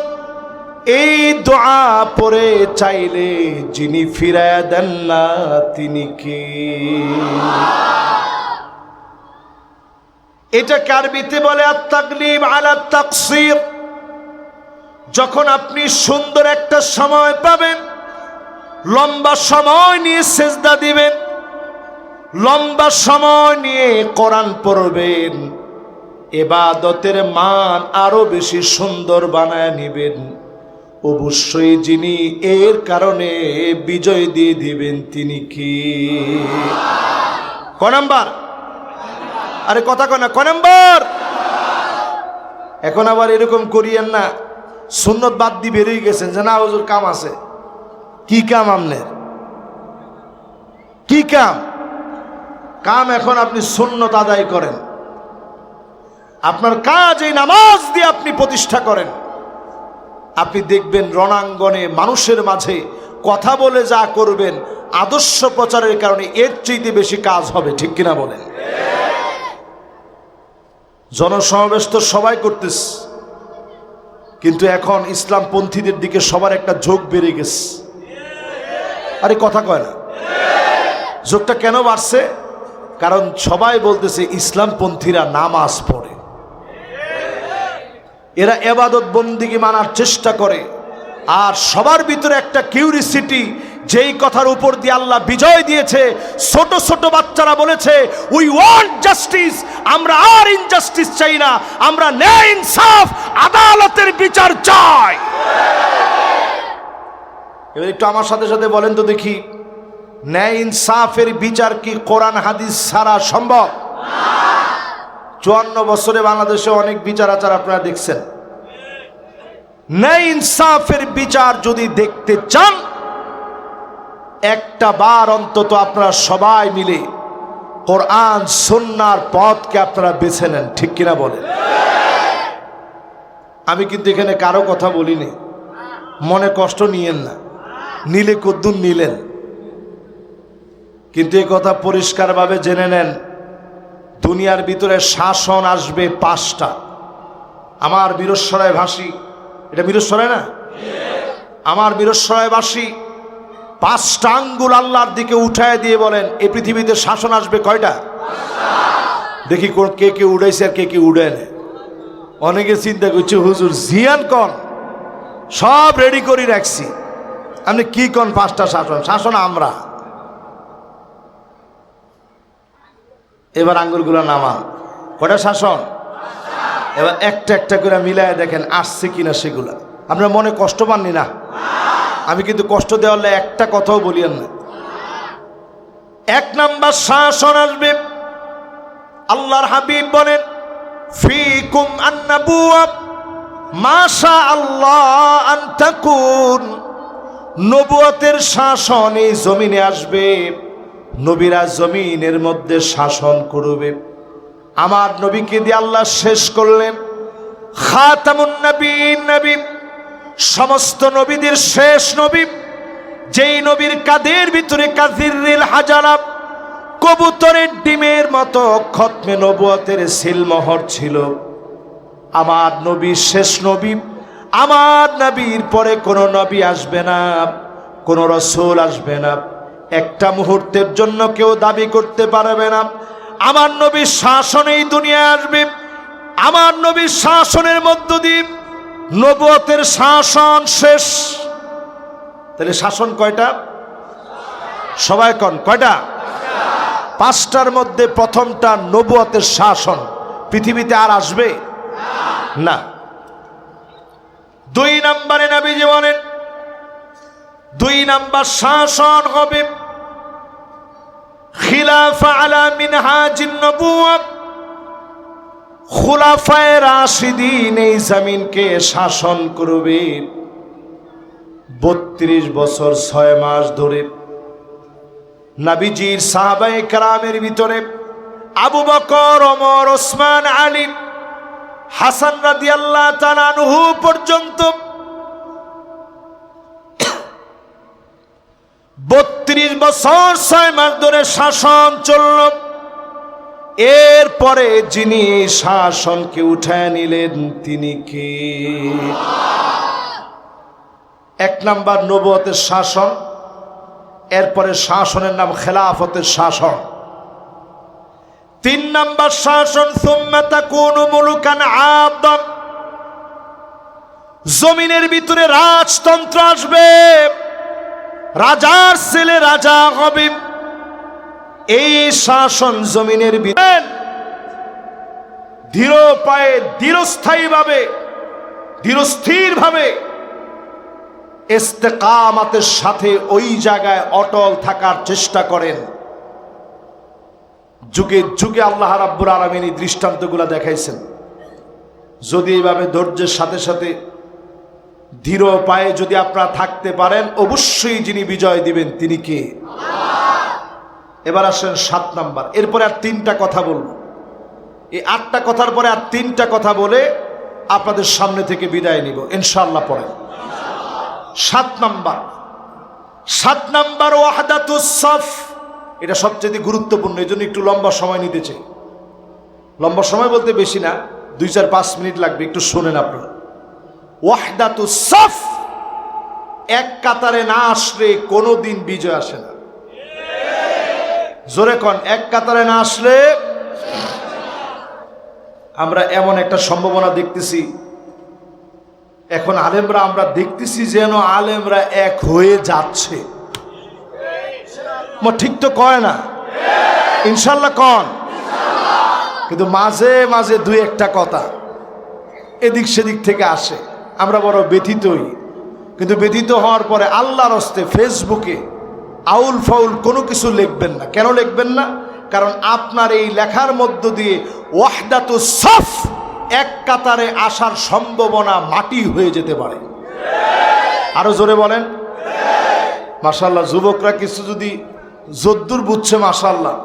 এই দোয়া পড়ে চাইলে যিনি ফিরায়া দেন না তিনি কে। এটা আরবিতে বলে আত-তাগলিব আলা তাকসির। যখন আপনি সুন্দর একটা সময় পাবেন, লম্বা সময় নিয়ে সেজদা দিবেন, লম্বা সময় নিয়ে কোরআন পড়বেন, ইবাদতের মান আরো বেশি সুন্দর বানায় নেবেন, অবশ্যই যিনি এর কারণে বিজয় দিয়ে দিবেন তিনি কি? ক নাম্বার? আরে কথা কয় না, ক নাম্বার? এখন আবার এরকম করিয়েন না, সুন্নত বাদ দিয়ে বেরিয়ে গেছেন যে না হুজুর কাম আছে। কি কাম আপনার? কি কাম? কাম এখন আপনি সুন্নত আদায় করেন, আপনার কাজ এই নামাজ দিয়ে আপনি প্রতিষ্ঠা করেন। আপনি দেখবেন রণাঙ্গনে মানুষের মাঝে কথা বলে যা করবেন, আদর্শ প্রচারের কারণে এর চাইতে বেশি কাজ হবে, ঠিক কিনা বলেন? জনসমাবেশ তো সবাই করতেছে, কিন্তু এখন ইসলামপন্থীদের দিকে সবার একটা ঝোঁক বেড়ে গেছে। আরে কথা কয় না, ঝোঁকটা কেন বাড়ছে? কারণ সবাই বলতেছে ইসলামপন্থীরা নামাজ পড়ে, এরা ইবাদত বন্দেগী মানার চেষ্টা করে, আর সবার ভিতরে একটা কিউরিসিটি, যেই কথার উপর দিয়ে আল্লাহ বিজয় দিয়েছে। ছোট ছোট বাচ্চারা বলেছে উই ওয়ান্ট জাস্টিস, আমরা আর ইনজাস্টিস চাই না, আমরা ন্যায় ইনসাফ আদালতের বিচার চাই। এবার একটু আমার সাথে সাথে বলেন তো দেখি, ন্যায় ইনসাফের বিচার কি কোরআন হাদিস ছাড়া সম্ভব? 54 বছরে বাংলাদেশে অনেক বিচার আচার আপনারা দেখছেন। ন্যায় ইনসাফের বিচার যদি দেখতে চান, একটা বার অন্তত আপনারা সবাই মিলে কোরআন সুন্নাহর পথকে আপনারা বেছে নেন, ঠিক কিনা বলেন? আমি কিন্তু এখানে কারো কথা বলিনি, মনে কষ্ট নিয়েন না, নিলে কদ্দুর নিলেন, কিন্তু এই কথা পরিষ্কারভাবে জেনে নেন, দুনিয়ার ভিতরে শাসন আসবে 5টা। আমার বীরস্বরায় ভাষী, এটা বীরস্বরায় না? আমার বীরস্বরায় ভাষী 5টা আঙ্গুল আল্লাহর দিকে উঠায় দিয়ে বলেন, এই পৃথিবীতে শাসন আসবে কয়টা? দেখি কে কে উড়াইছে আর কে কে উড়ায় না। অনেকে চিন্তা করছে হুজুর জিয়ান কন, সব রেডি করে রাখছি, আপনি কি কন 5টা শাসন? শাসন আমরা। এবার আঙ্গুলগুলো নামান, কয়টা শাসন? এবার একটা একটা করে মিলায় দেখেন আসছে কিনা সেগুলা। আপনার মনে কষ্ট পাননি না? আমি কিন্তু কষ্ট দেওয়ালে একটা কথাও বলিয়েন না। 1 নাম্বার শাসন আসবে, আল্লাহর হাবিব বলেন ফিকুম আন-নাবুওয়া মাশা আল্লাহ আন তাকুন। নবুয়তের শাসন এই জমিনে আসবে, নবীরা জমিনের মধ্যে শাসন করবে। আমার নবীকে দিয়ে আল্লাহ শেষ করলেন খাতামুন নবীন, নবী সমস্ত নবীদের শেষ নবী, যেই নবীর কাদের ভিতরে কাযিররিল হাজারা, কবুতরের ডিমের মতো খতমে নবুয়তের সিলমোহর ছিল। আমার নবী শেষ নবী, আমার নবীর পরে কোনো নবী আসবে না, কোনো রাসূল আসবে না, একটা মুহূর্তের জন্য কেউ দাবি করতে পারবে না আমার নবীর শাসন এই দুনিয়ায় আসবে। আমার নবীর শাসনের মধ্য দিয়ে নবুয়তের শাসন শেষ। তাহলে শাসন কয়টা? সবাই কন কয়টা? 5টার মধ্যে প্রথমটা নবুয়তের শাসন, পৃথিবীতে আর আসবে না। 2 নম্বরে নবীজি বলেন 2 নম্বর শাসন হবে খিলাফা আলা মিনহাজিন নবুওয়া। খুলাফায়ে রাশিদিন এই জমিনকে শাসন করবে 32 বছর 6 মাস ধরে। নবীজির সাহাবায়ে কেরামের ভিতরে আবু বকর, ওমর, ওসমান, আলী, হাসান রাদিয়াল্লাহু তাআলা আনহু পর্যন্ত 32 বছর 6 মাস ধরে শাসন চলল। এরপরে যিনি শাসনকে উঠায় নিলেন তিনি কে? এক নাম্বার নবুয়তের শাসন, এরপরে শাসনের নাম খেলাফতের শাসন। 3 নাম্বার শাসন সুম্মা তাকুনু মুলুকান আবদা, জমিনের ভিতরে রাজতন্ত্র আসবে, রাজার ছেলে রাজা হবে। এই শাসন জমিনের ভিতরে ধীর পায়ে দৃঢ়স্থায়ীভাবে দৃঢ়স্থিরভাবে ইস্তেকামাতের সাথে ওই জায়গায় অটল থাকার চেষ্টা করেন। যুগে যুগে আল্লাহ রাব্বুল আলামিন এই দৃষ্টান্তগুলো দেখাইছেন। যদি এইভাবে ধৈর্যের সাথে সাথে ধীর পায়ে যদি আপনারা থাকতে পারেন, অবশ্যই যিনি বিজয় দিবেন তিনি কে? এবার আসেন 7 নাম্বার। এরপরে আর 3টা কথা বলব। এই 8টা কথার পরে আর 3টা কথা বলে আপনাদের সামনে থেকে বিদায় নিব ইনশাআল্লাহ। পরে 7 নাম্বার ওয়াহদাতুস সাফ। এটা সবচেয়ে গুরুত্বপূর্ণ, এই জন্য একটু লম্বা সময় নিতে চাই। লম্বা সময় বলতে বেশি না, 2-4-5 মিনিট লাগবে, একটু শোনেন আপনারা। ওয়াহদাতুস সাফ, এক কাতারে না আসলে কোনোদিন বিজয় আসে না। জোরে কোন, এক কাতারে না আসলে। আমরা এমন একটা সম্ভাবনা দেখতেছি এখন, আলেমরা আমরা দেখতেছি যেন আলেমরা এক হয়ে যাচ্ছে। ঠিক তো কয় না? ইনশাল্লাহ কন। কিন্তু মাঝে মাঝে 2-1টা কথা এদিক সেদিক থেকে আসে, আমরা বড় ব্যথিত হই। কিন্তু ব্যথিত হওয়ার পরে আল্লাহর হস্তে ফেসবুকে আউল ফাউল কোনো কিছু লিখবেন না। কেন লিখবেন না? কারণ আপনার এই লেখার মধ্য দিয়ে ওয়াহদাতুস সাফ, এক কাতারে আসার সম্ভাবনা মাটি হয়ে যেতে পারে। আরো জোরে বলেন মাশাআল্লাহ। যুবকরা কিছু যদি যদ্দুর বুঝছে মাশাআল্লাহ,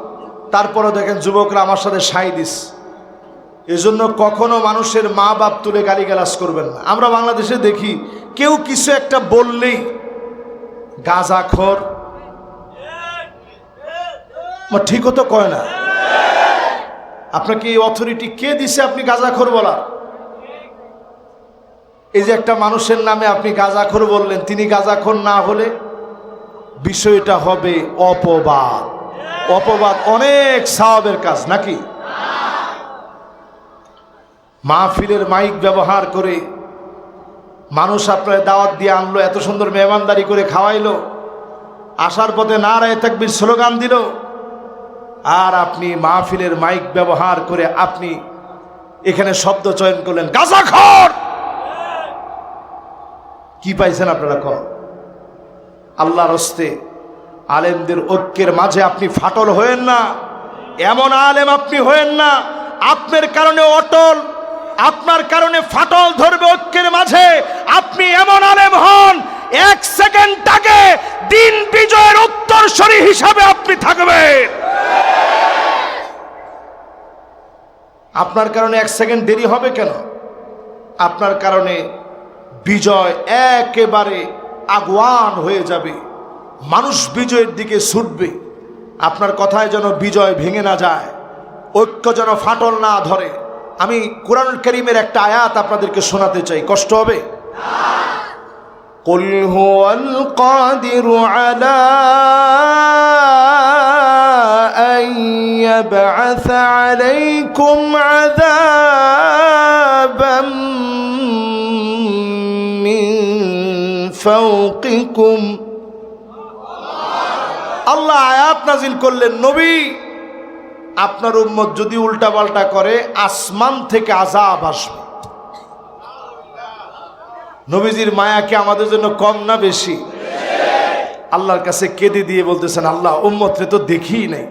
তারপরে দেখেন যুবকরা আমার সাথে সাই দিস। এজন্য কখনো মানুষের মা বাপ তুলে গালিগালাজ করবেন না। আমরা বাংলাদেশে দেখি কেউ কিছু একটা বললেই গাঁজাখোর, ঠিকও তো কয় না। আপনাকে এই অথরিটি কে দিছে আপনি গাঁজাখোর বলা? এই যে একটা মানুষের নামে আপনি গাঁজাখোর বললেন, তিনি গাঁজাখোর না হলে বিষয়টা হবে অপবাদ। অপবাদ অনেক সওয়াবের কাজ নাকি? মাহফিলের মাইক ব্যবহার করে মানুষ আপনার দাওয়াত দিয়ে আনলো, এত সুন্দর মেহমানদারি করে খাওয়াইলো, আসার পথে নারায়ে তাকবীর স্লোগান দিল, আর আপনি মাহফিলের মাইক ব্যবহার করে আপনি এখানে শব্দ চয়ন করলেন গাঁজাখোর। কি পাইছেন আপনারা? কম আল্লাহর হস্তে আলেমদের ঐক্যের মাঝে আপনি ফাটল হয়েন না। এমন আলেম আপনি হয়েন না আপনার কারণে অটল, আপনার কারণে ফাটল ধরবে ঐক্যের মাঝে। আপনি এমন আলেম হন, 1 সেকেন্ড আগে দিন বিজয়ের উত্তরসূরি হিসাবে আপনি থাকবেন। আপনার কারণে 1 সেকেন্ড দেরি হবে কেন? আপনার কারণে বিজয় একেবারে আগুয়ান হয়ে যাবে, মানুষ বিজয়ের দিকে ছুটবে। আপনার কথায় যেন বিজয় ভেঙে না যায়, ঐক্য যেন ফাটল না ধরে। আমি কুরআনুল কারীমের একটা আয়াত আপনাদেরকে শোনাতে চাই, কষ্ট হবে? কুল হুয়াল কাদিরু আলা আন ইয়াবআসা আলাইকুম আযাবাম মিন ফাওকিকুম। আল্লাহ আয়াত নাজিল করলেন, নবী আপনার উম্মত যদি উল্টাপাল্টা করে আসমান থেকে আযাব আসবে। নবীজির মায়া কি আমাদের জন্য কম না বেশি? আল্লাহর কাছে কেঁদে দিয়ে বলতেছেন, আল্লাহ উম্মতরে তো দেখিই নাই,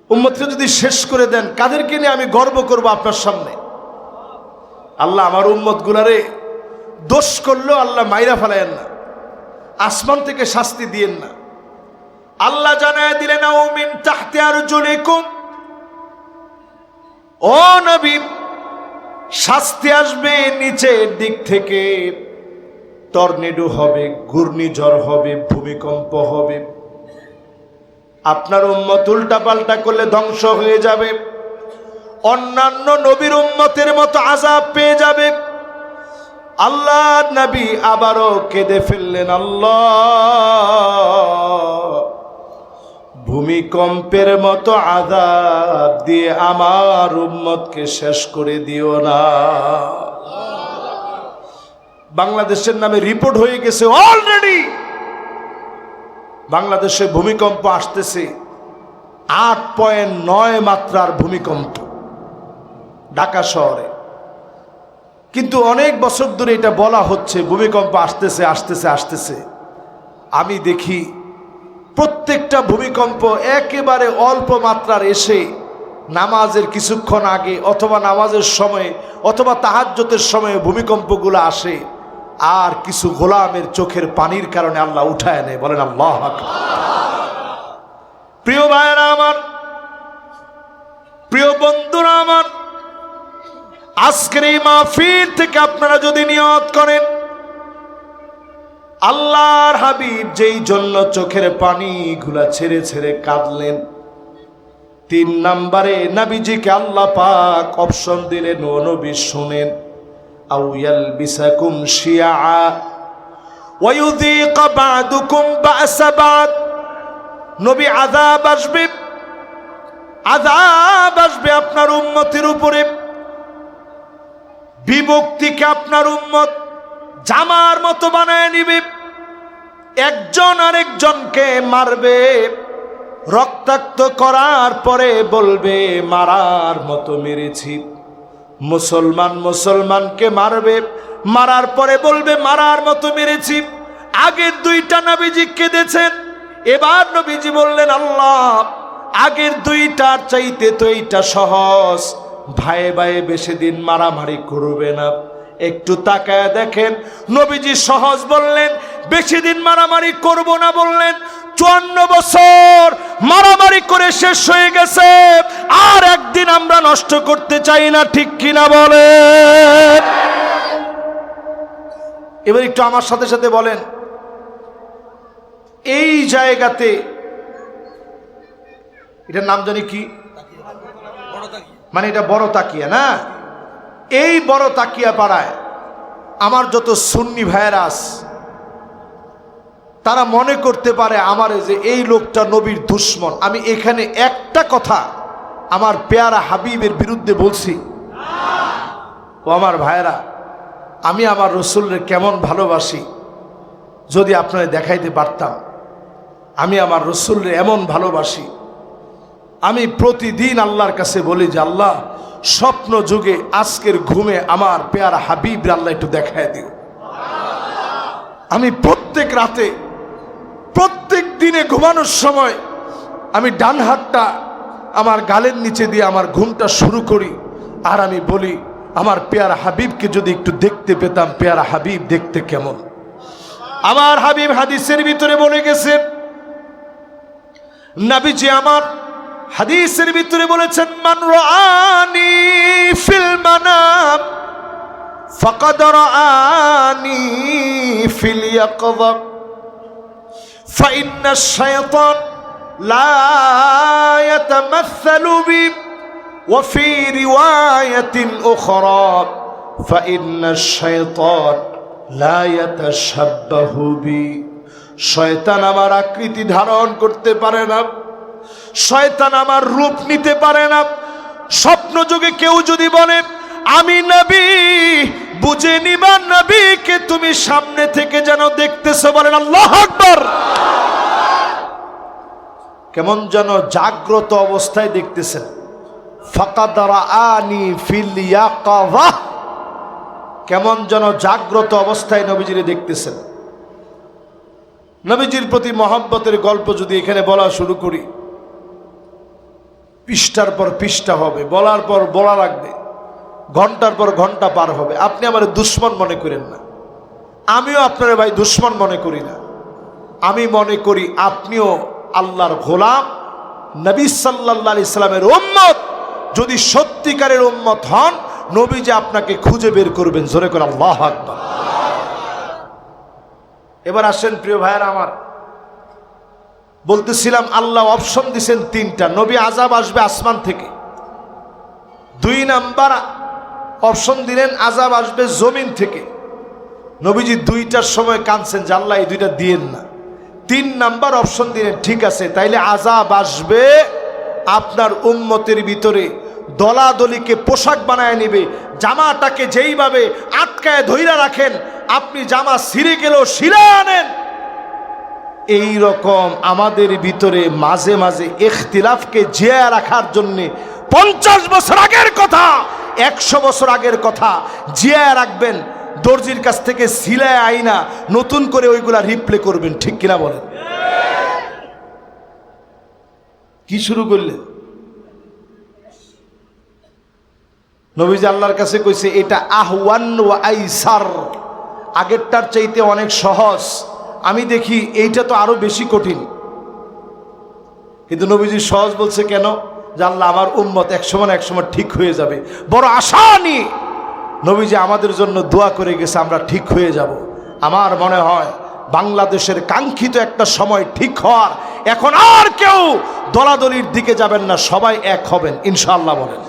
উম্মতরে যদি শেষ করে দেন কাদেরকে নিয়ে আমি গর্ব করব আপনার সামনে? আল্লাহ আমার উম্মত গুলারে দোষ করলেও আল্লাহ মাইরা ফেলায়েন না, আসমান থেকে শাস্তি দিয়েন না। আল্লাহ জানায় দিলেন আও মিন তাহতি আরজুলিকুম, ও নবী শাস্তি আসবে নিচের দিক থেকে, টর্নেডো হবে, ঘূর্ণিঝড় হবে, ভূমিকম্প হবে, আপনার উম্মত উল্টা পাল্টা করলে ধ্বংস হয়ে যাবে, অন্যান্য নবীর উম্মতের মতো আযাব পেয়ে যাবে। আল্লাহ নবী আবারও কেঁদে ফেললেন, আল্লাহ ভূমিকম্পের মতো আযাব দিয়ে আমার উম্মতকে শেষ করে দিও না। বাংলাদেশের নামে রিপোর্ট হয়ে গেছে অলরেডি, বাংলাদেশে ভূমিকম্প আসতেছে, 8.9 মাত্রার ভূমিকম্প ঢাকা শহরে। কিন্তু অনেক বছর ধরে এটা বলা হচ্ছে ভূমিকম্প আসতেছে আসতেছে আসতেছে। আমি দেখি প্রত্যেকটা ভূমিকম্প একেবারে অল্প মাত্রার এসে নামাজের কিছুক্ষণ আগে অথবা নামাজের সময় অথবা তাহাজ্জুদের সময় ভূমিকম্পগুলো আসে, আর কিছু গোলামের চোখের পানির কারণে আল্লাহ উঠায় নেয়। বলেন আল্লাহু আকবার। প্রিয় ভাইরা আমার, প্রিয় বন্ধুরা আমার, আজকের এই মাহফিল থেকে আপনারা যদি নিয়ত করেন, আল্লাহর হাবিব যেই জন্য চোখের পানিগুলা ছেড়ে ছেড়ে কাঁদলেন, 3 নম্বরে নবীজিকে আল্লাহ পাক অপশন দিলেন, ও নবী শুনেন, আও ইয়ালবিসাকুম শিয়া ওয়া ইউযীকা বা'দুকুম বা'সা বা'দ, নবী আযাব আসবে, আযাব আসবে আপনার উম্মতের উপরে, বিভক্তিকে আপনার উম্মত জামার মতো বানায় নিবে, একজন আরেকজনকে মারবে, রক্তাক্ত করার পরে বলবে মারার মতো মেরেছি। মুসলমান মুসলমানকে মারবে, মারার পরে বলবে মারার মতো মেরেছি। আগের 2টা নবীজি কেঁদেছেন, এবার নবীজি বললেন, আল্লাহ আগের 2টার চাইতে তো এইটা সহজ, ভাইয়ে ভাইয়ে বেশি দিন মারামারি করবে না। একটু তাকায় দেখেন, নবীজি সহজ বললেন, বেশি দিন মারামারি করব না বললেন, 54 বছর মারামারি করে শেষ হয়ে গেছে, আর একদিন আমরা নষ্ট করতে চাই না, ঠিক কিনা বলেন? এবার একটু আমার সাথে সাথে বলেন, এই জায়গাতে এটার নাম জানি কি, মানে এটা বড় তাকিয়া না, এই বড় তাকিয়া পাড়ায় আমার যত সুন্নি ভাইয়েরা আছে, তারা মনে করতে পারে আমারে যে এই লোকটা নবীর দুশ্মন। আমি এখানে একটা কথা আমার পেয়ারা হাবিবের বিরুদ্ধে বলছি। ও আমার ভাইয়েরা, আমি আমার রসুলের কেমন ভালোবাসি যদি আপনারা দেখাইতে পারতাম। আমি আমার রসুলের এমন ভালোবাসি, আমি প্রতিদিন আল্লাহর কাছে বলি যে আল্লাহ স্বপ্ন যুগে আজকের ঘুমে আমার পেয়ারা হাবিব আল্লাহ একটু দেখায় দিও। আমি প্রত্যেক রাতে প্রত্যেক দিনে ঘুমানোর সময় আমি ডান হাতটা আমার গালের নিচে দিয়ে আমার ঘুমটা শুরু করি, আর আমি বলি আমার পেয়ারা হাবিবকে যদি একটু দেখতে পেতাম, পেয়ারা হাবিব দেখতে কেমন। আমার হাবিব হাদিসের ভিতরে বলে গেছে, নবীজি আমার হাদিসের ভিতরে বলেছেন, মান রাআনি ফিল মানাম ফাকাদ রাআনি ফিল ইয়াকযা فإن الشيطان لا يتمثل بي وفي رواية أخرى فإن الشيطان لا يتشبه بي। শয়তান আমার আকৃতি ধারণ করতে পারে না, শয়তান আমার রূপ নিতে পারে না। স্বপ্ন যুগে কেউ যদি বলে আমি নবী, বুঝে নিবা নবীকে তুমি সামনে থেকে যেন দেখতেছো। বলেন আল্লাহু আকবার। কেমন যেন জাগ্রত অবস্থায় দেখতেছেন। ফাকাদ রাআনি ফিল ইয়াকাযা, কেমন যেন জাগ্রত অবস্থায় নবীজিরে দেখতেছেন। নবীজির প্রতি মহব্বতের গল্প যদি এখানে বলা শুরু করি, পৃষ্ঠার পর পৃষ্ঠা হবে, বলার পর বলা লাগবে, ঘন্টার পর ঘন্টা পার হবে। আপনি আমার দুশ্মন মনে করেন না, আমিও আপনার ভাই দুশ্মন মনে করি না। আমি মনে করি আপনিও আল্লাহর গোলাম, নবী সাল্লাল্লাহু আলাইহি সাল্লামের উম্মত। যদি সত্যিকারের উম্মত হন, নবী যে আপনাকে খুঁজে বের করবেন। জোরে করে আল্লাহু আকবার। এবার আসেন প্রিয় ভাইয়েরা আমার, বলতেছিলাম আল্লাহ অপশন দিয়েছেন তিনটা। নবী আযাব আসবে আসমান থেকে। 2 নাম্বার অপশন দিলেন আযাব আসবে জমিন থেকে। নবীজি 2টার সময় কাঁদছেন যে আল্লাহ এই 2টা দিয়েন না। 3 নাম্বার অপশন দিলেন ঠিক আছে, তাইলে আযাব আসবে আপনার উম্মতের ভিতরে দলাদলিকে পোশাক বানায় নেবে। জামাটাকে যেইভাবে আটকায় ধইরা রাখেন, আপনি জামা ছিঁড়ে গেলেও ছিঁড়ে আনেন, এই রকম আমাদের ভিতরে মাঝে মাঝে ইখতিলাফকে জিয়া রাখার জন্যে 50 বছর আগের কথা, 100 বছর আগের কথা জিয়া রাখবেন। দর্জির কাছ থেকে সিলায় আইনা নতুন করে ওইগুলা রিপ্লে করবেন। ঠিক কিনা বলেন? কি শুরু করলেন? নবীজি আল্লাহর কাছে কইছে এটা আহওয়ান ওয়া আইসার, আগেরটার চাইতে অনেক সহজ। আমি দেখি এইটা তো আরো বেশি কঠিন। কিন্তু নবীজি সহজ বলছে কেন? যে আল্লাহ আমার উম্মত একসময় একসময় ঠিক হয়ে যাবে, বড় আশা নিয়ে নবীজি আমাদের জন্য দোয়া করে গেছে আমরা ঠিক হয়ে যাব। আমার মনে হয় বাংলাদেশের কাঙ্ক্ষিত একটা সময় ঠিক হওয়ার, এখন আর কেউ দলাদলির দিকে যাবেন না, সবাই এক হবেন ইনশাআল্লাহ। বলেন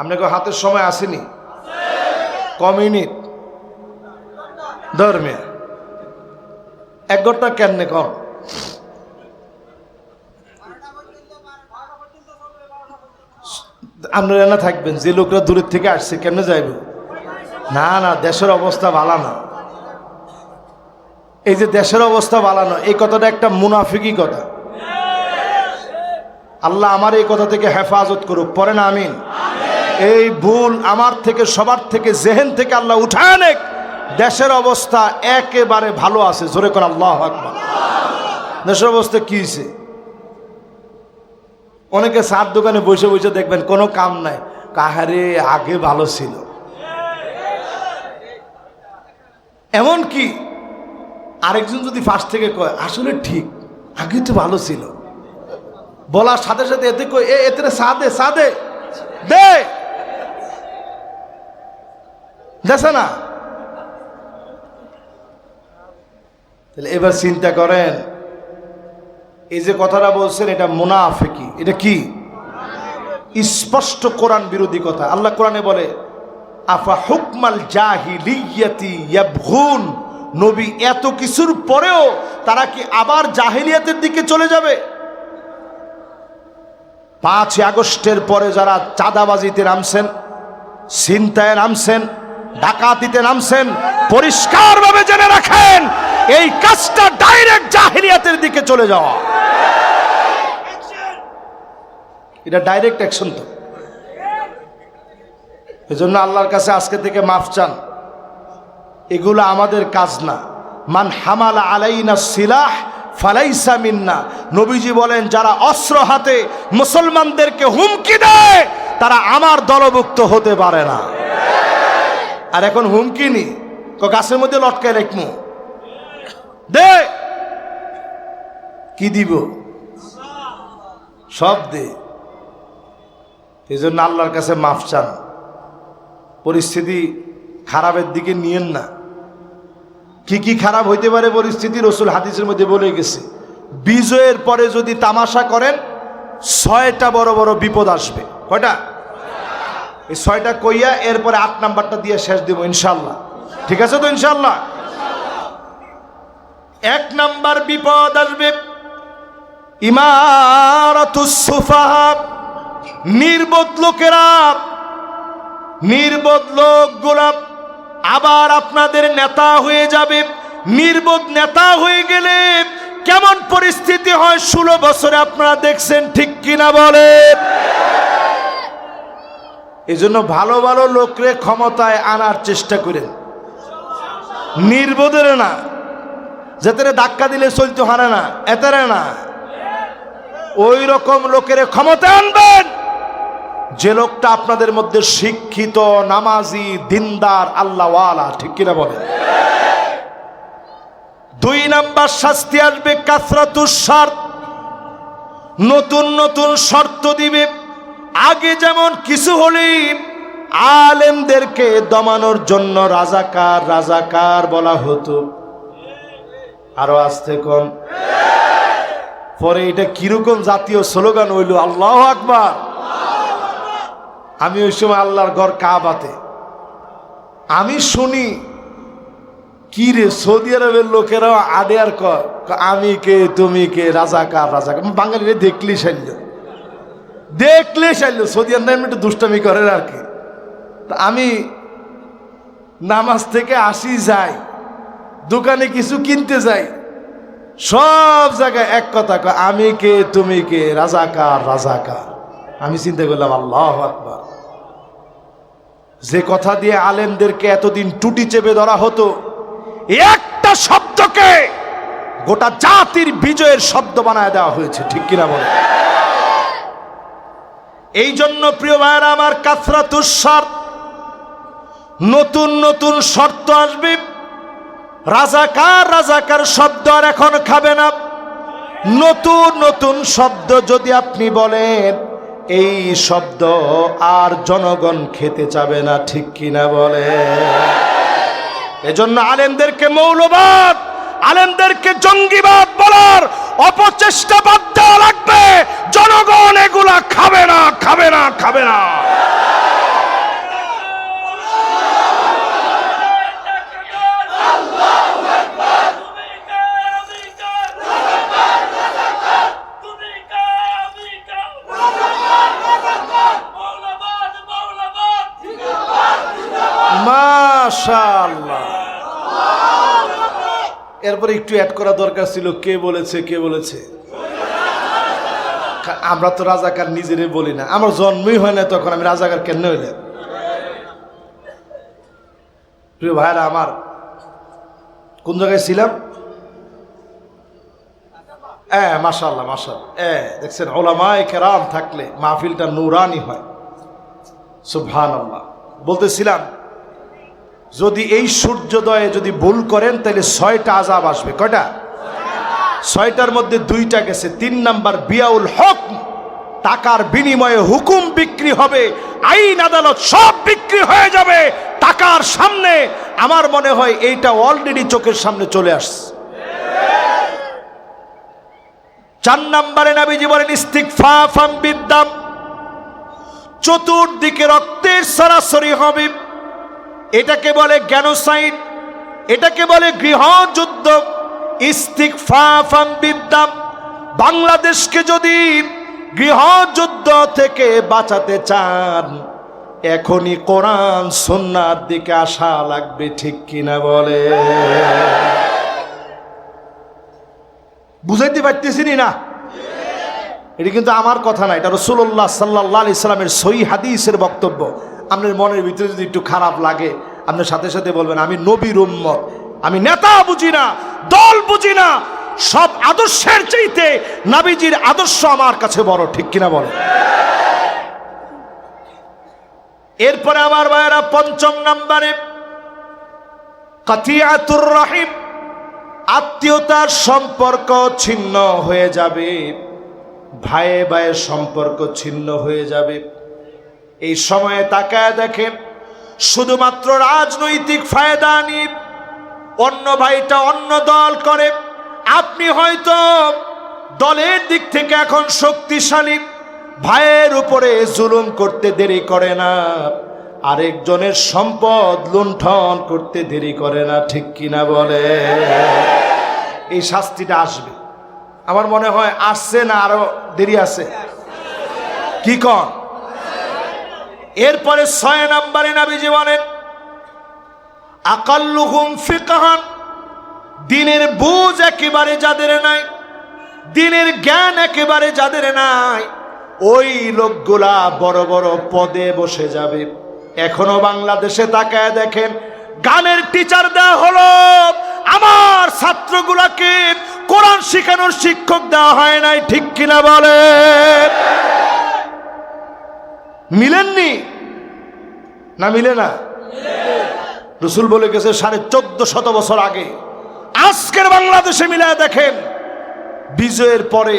আপনাকে হাতের সময় আসেনি? কমিউনিট ধর্মে 1 ঘন্টা কেমনে কম? আপনারা না থাকবেন, যে লোকরা দূরের থেকে আসছে কেমনে যাইব? না না, দেশের অবস্থা ভালো না। এই যে দেশের অবস্থা ভালো না, এই কথাটা একটা মুনাফিকি কথা। আল্লাহ আমার এই কথা থেকে হেফাজত করুক, পরে না আমিন। এই ভুল আমার থেকে, সবার থেকে, জেহেন থেকে আল্লাহ উঠায় নেক। দেশের অবস্থা একেবারে ভালো আছে। জোরে করে আল্লাহু আকবার। দেশের অবস্থা কি হয়েছে? অনেকে চার দোকানে বসে বসে দেখবেন কোনো কাম নাই, কাহারে আগে ভালো ছিল। এমন কি আরেকজন যদি ফার্স্ট থেকে কয় আসলে ঠিক আগে তো ভালো ছিল, বলার সাথে সাথে এতে কই এতে সাদে সাদে দে দেশে না। তাহলে এবার চিন্তা করেন, এই যে কথাটা বলছেন এটা মুনাফিকি। এটা কি? স্পষ্ট কোরআন বিরোধী কথা। আল্লাহ কোরআনে বলে আফা হুকমাল জাহিলিয়াতি ইয়াবগুন, নবী এত কিছুর পরেও তারা কি আবার জাহিলিয়াতের দিকে চলে যাবে? 5 আগস্টের পরে যারা চাঁদাবাজিতে নামছেন, ছিনতাইয়ে নামছেন, ডাকাতিতে নামছেন, পরিষ্কারভাবে জেনে রাখেন এই কাজটা ডাইরেক্ট জাহিলিয়াতের দিকে চলে যাওয়া। এটা ডাইরেক্ট অ্যাকশন। তো এজন্য আল্লাহর কাছে আজকে থেকে মাফ চান। এগুলো আমাদের কাজ না। মান হামালা আলাইনা সিলাহ ফালাইসা মিন্না। নবীজি বলেন যারা অস্ত্র হাতে মুসলমানদেরকে হুমকি দেয় তারা আমার দলভুক্ত হতে পারে না। আর এখন হুমকি নি গাছের মধ্যে লটকায় রাখমু, দে কি দিব, সব দে। এই জন্য আল্লাহর কাছে মাফ চান। পরিস্থিতি খারাপের দিকে নিয়েন না। কি কি খারাপ হইতে পারে পরিস্থিতি রসুল হাদিসের মধ্যে বলে গেছে। বিজয়ের পরে যদি তামাশা করেন 6টা বড় বড় বিপদ আসবে। কয়টা? এই 6টা কইয়া এরপরে 8 নাম্বারটা দিয়ে শেষ দিব ইনশাল্লাহ। ঠিক আছে তো ইনশাল্লাহ? 1 নাম্বার বিপদ আসবে ইমারাতুস সুফাহা, নির্বোধ লোকেরা, নির্বোধ লোকগুলা আবার আপনাদের নেতা হয়ে যাবে। নির্বোধ নেতা হয়ে গেলে কেমন পরিস্থিতি হয় 16 বছরে আপনারা দেখছেন, ঠিক কিনা বলেন? এই জন্য ভালো ভালো লোকরে ক্ষমতায় আনার চেষ্টা করেন, নির্বোধের না, যাতে ধাক্কা দিলে চলতে হারে না, এতারে না। ওই রকম লোকের ক্ষমতায় আনবেন যে লোকটা আপনাদের মধ্যে শিক্ষিত, নামাজি, দিনদার, আল্লাহওয়ালা। ঠিক কিনা বলেন? দুই নাম্বার শাস্তি আসবে কাসরাতুস শর্ত, নতুন নতুন শর্ত দিবে। আগে যেমন কিছু হলেই আলেমদেরকে দমানোর জন্য রাজাকার রাজাকার বলা হতো, আরো আসতে কোন পরে এটা কিরকম জাতীয় স্লোগান হইল, আল্লাহু আকবার। আমি ওই সময় আল্লাহর ঘর কাবাতে আমি শুনি, কি রে সৌদি আরবের লোকেরাও আডে আর কর আমি কে তুমি কে রাজাকার রাজাকার। বাঙালিরা দেখলেই শাল্য, দেখলেই শাল্য। সৌদি আরব একটু দুষ্টামি করে আর কি। তা আমি নামাজ থেকে আসি, যাই দোকানে কিছু কিনতে যাই, সব জায়গায় এক কথা কয়, আমি কে তুমি কে রাজাকার রাজাকার। আমি চিন্তা করলাম আল্লাহু আকবার, যে কথা দিয়ে আলেমদেরকে এতদিন টুটি চেপে ধরা হতো, একটা শব্দকে গোটা জাতির বিজয়ের শব্দ বানায় দেওয়া হয়েছে, ঠিক কিনা বলে? এই জন্য প্রিয় ভাইরা আমার, কাসরাতুস শর্ত, নতুন নতুন শর্ত আসবে। রাজাকার রাজাকার শব্দ আর এখন খাবে না। নতুন নতুন শব্দ যদি আপনি বলেন, এই শব্দ আর জনগণ খেতে চাবে না, ঠিক কিনা বলে? এজন্য আলেমদেরকে মৌলবাদ, আলেমদেরকে জঙ্গিবাদ বলার অপচেষ্টা বাদ দেওয়া লাগবে। জনগণ এগুলা খাবে না, খাবে না, খাবে না। মাশাআল্লাহ। এরপরে একটু অ্যাড করা দরকার ছিল, কে বলেছে কে বলেছে। আমরা তো রাজাকার নিজেরে বলি না, আমার জন্মই হয় না, তখন আমি রাজাকার কেন হইলাম? প্রিয় ভাইরা আমার, কোন জায়গায় ছিলাম? মাশাআল্লাহ মাশাআল্লাহ। দেখছেন, উলামায়ে কেরাম থাকলে মাহফিলটা নূরানি হয়। সুবহানাল্লাহ। বলতেছিলাম, যদি এই সূর্যোদয়ে যদি ভুল করেন তাহলে 6টা আযাব আসবে। কয়টা? 6টার মধ্যে 2টা গেছে। 3 নাম্বার বিয়াউল হুকম, টাকার বিনিময়ে হুকুম বিক্রি হবে, আইন আদালত সব বিক্রি হয়ে যাবে টাকার সামনে। আমার মনে হয় এইটা অলরেডি চোখের সামনে চলে আসছে। 4 নাম্বারে নবীজি বলেন ইস্তিগফাফাম বিদ্দাম, চতুর্দিকে রক্তের সরাসরি হবে। এটাকে বলে গ্যানোসাইড, এটাকে বলে গৃহযুদ্ধ। ইস্তিগফাফাম বিদ্দাম, বাংলাদেশকে যদি গৃহযুদ্ধ থেকে বাঁচাতে চান, এখনই কোরআন সুন্নাহর দিকে আসা লাগবে, ঠিক কিনা বলে? বুঝাইতে পারতেছি না? এটা কিন্তু আমার কথা না, এটা রাসূলুল্লাহ সাল্লাল্লাহু আলাইহি সাল্লামের সহিহ হাদিসের বক্তব্য। আপনার মনের ভিতরে যদি একটু খারাপ লাগে, আপনার সাথে সাথে বলবেন, আমি নবীর উম্মত, আমি নেতা বুঝি না, দল বুঝি না, সব আদর্শের চাইতে নবীজির আদর্শ আমার কাছে বড়, ঠিক কিনা বলে? এরপরে আমার ভাইয়েরা, 5 নম্বরে কাতিয়াতুর রাহিম, আত্মীয়তার সম্পর্ক ছিন্ন হয়ে যাবে, ভাইয়ে ভাইয়ের সম্পর্ক ছিন্ন হয়ে যাবে। এই সময়ে তাকায় দেখেন, শুধুমাত্র রাজনৈতিক ফায়দা নিয়ে অন্য ভাইটা অন্য দল করে। আপনি হয়তো দলের দিক থেকে এখন শক্তিশালী, ভাইয়ের উপরে জুলুম করতে দেরি করে না, আরেকজনের সম্পদ লুণ্ঠন করতে দেরি করে না, ঠিক কিনা বলে? এই শাস্তিটা আসবে, আমার মনে হয় আসছে না, আরো দেরি আছে, কি কন? এরপরে 6 নম্বরে নবীজি বলেন আকাল্লুহুম ফিকহান, দিনের বুঝ একেবারে যাদের নাই, দিনের জ্ঞান একেবারে যাদের নাই, ওই লোকগুলা বড় বড় পদে বসে যাবে। এখনো বাংলাদেশে তাকায় দেখেন, গানের টিচার দেওয়া হলো, আমার ছাত্রগুলাকে কোরআন শেখানোর শিক্ষক দেওয়া হয় নাই, ঠিক কিনা বলে? মিলেননি না? মিলে না? রাসূল বলে গেছে 1450 বছর আগে আজকের বাংলাদেশে মিলায় দেখেন, বিজয়ের পরে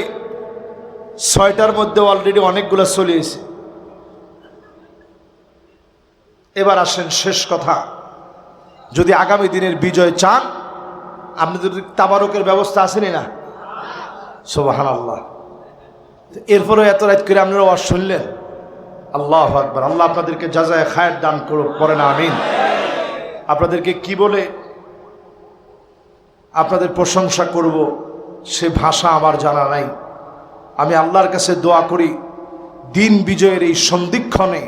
6টার মধ্যে অলরেডি অনেকগুলো চলে এসে। এবার আসেন শেষ কথা, যদি আগামী দিনের বিজয় চান, আপনাদের তাবারকের ব্যবস্থা আসেনি না? সুবহানাল্লাহ। এরপরে এত রাত করে আপনারা ওয়াজ শুনলেন, আল্লাহু আকবার। আল্লাহ আপনাদেরকে জাযায়ে খায়ের দান করুক, পড়েন আমিন। আপনাদেরকে কি বলে আপনাদের প্রশংসা করব সে ভাষা আমার জানা নাই। আমি আল্লাহর কাছে দোয়া করি, দিন বিজয়ের এই সন্ধিক্ষণে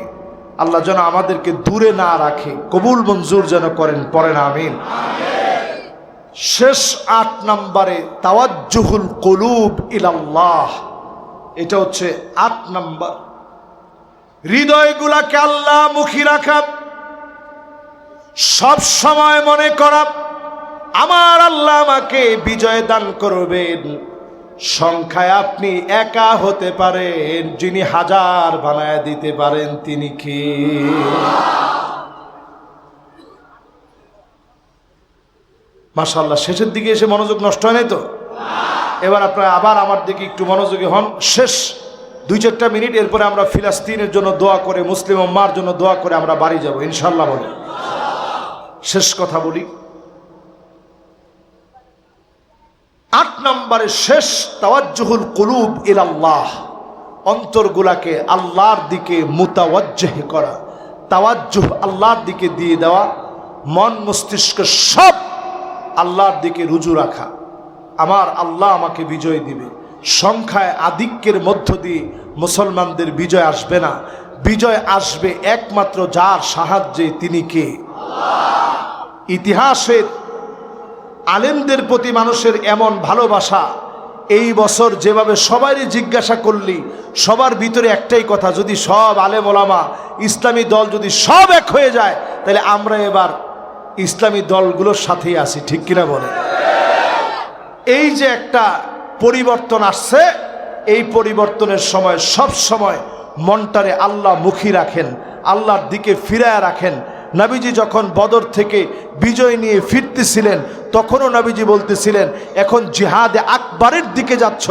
আল্লাহ যেন আমাদেরকে দূরে না রাখে, কবুল মঞ্জুর যেন করেন, পড়েন আমিন। শেষ 8 নম্বরে তাওয়াজ্জুহুল কুলুব ইলাল্লাহ, এটা হচ্ছে 8 নম্বর। হৃদয়গুলাকে আল্লাহ মুখী রাখা, সব সময় মনে করা আমার আল্লাহ আমাকে বিজয় দান করবেন। সংখ্যায় আপনি একা হতে পারেন, যিনি 1000 বানায় দিতে পারেন তিনি কে? মাশাআল্লাহ, শেষের দিকে এসে মনোযোগ নষ্ট হয় নাই তো? এবার আপনারা আবার আমার দিকে একটু মনোযোগী হন। শেষ 2-4টা মিনিট, এরপরে আমরা ফিলিস্তিনের জন্য দোয়া করে, মুসলিম উম্মার জন্য দোয়া করে আমরা বাড়ি যাব ইনশাআল্লাহ। বলি শেষ কথা বলি, 8 নম্বরে শেষ, তাওয়াজ্জুহুল কুলুব ইলাল্লাহ, অন্তরগুলাকে আল্লাহর দিকে মুতাওয়াজ্জিহ করা, তাওয়াজ্জুহ আল্লাহর দিকে দিয়ে দেওয়া, মন মস্তিষ্ক সব আল্লাহর দিকে রুজু রাখা। আমার আল্লাহ আমাকে বিজয় দিবে। সংখ্যায় আধিক্যের মধ্য দিয়ে মুসলমানদের বিজয় আসবে না, বিজয় আসবে একমাত্র যার সাহায্যে, তিনি কে? ইতিহাসের আলেমদের প্রতি মানুষের এমন ভালোবাসা, এই বছর যেভাবে সবারই জিজ্ঞাসা করলি, সবার ভিতরে একটাই কথা, যদি সব আলেম ওলামা ইসলামী দল যদি সব এক হয়ে যায়, তাহলে আমরা এবার ইসলামী দলগুলোর সাথেই আছি, ঠিক কিনা বলে? এই যে একটা পরিবর্তন আসছে, এই পরিবর্তনের সময় সব সময় মনটারে আল্লাহ মুখী রাখেন, আল্লাহর দিকে ফিরায় রাখেন। নবীজি যখন বদর থেকে বিজয় নিয়ে ফিরতেছিলেন, তখনও নবীজি বলতেছিলেন, এখন জিহাদে আকবরের দিকে যাচ্ছ,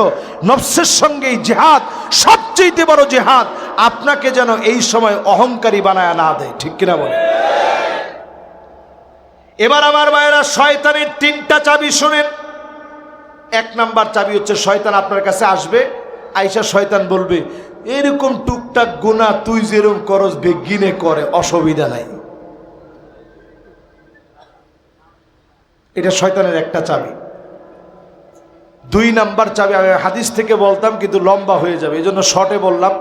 নফসের সঙ্গে এই জিহাদ সবচেয়ে বড় জিহাদ। আপনাকে যেন এই সময় অহংকারী বানায় না দেয়, ঠিক কিনা বলে? এবার আমার ভাইয়েরা, শয়তানের 3টা চাবি শুনেন। 1 নাম্বার চাবি হচ্ছে, শয়তান আপনার কাছে আসবে, আইসা শয়তান বলবে, এরকম টুকটাক গুনাহ তুই যেরকম করস বেগিনে করে, অসুবিধা নাই। এটা শয়তানের একটা চাবি। 2 নাম্বার চাবি, আমি হাদিস থেকে বলতাম কিন্তু লম্বা হয়ে যাবে, এই জন্য শর্টে বললাম।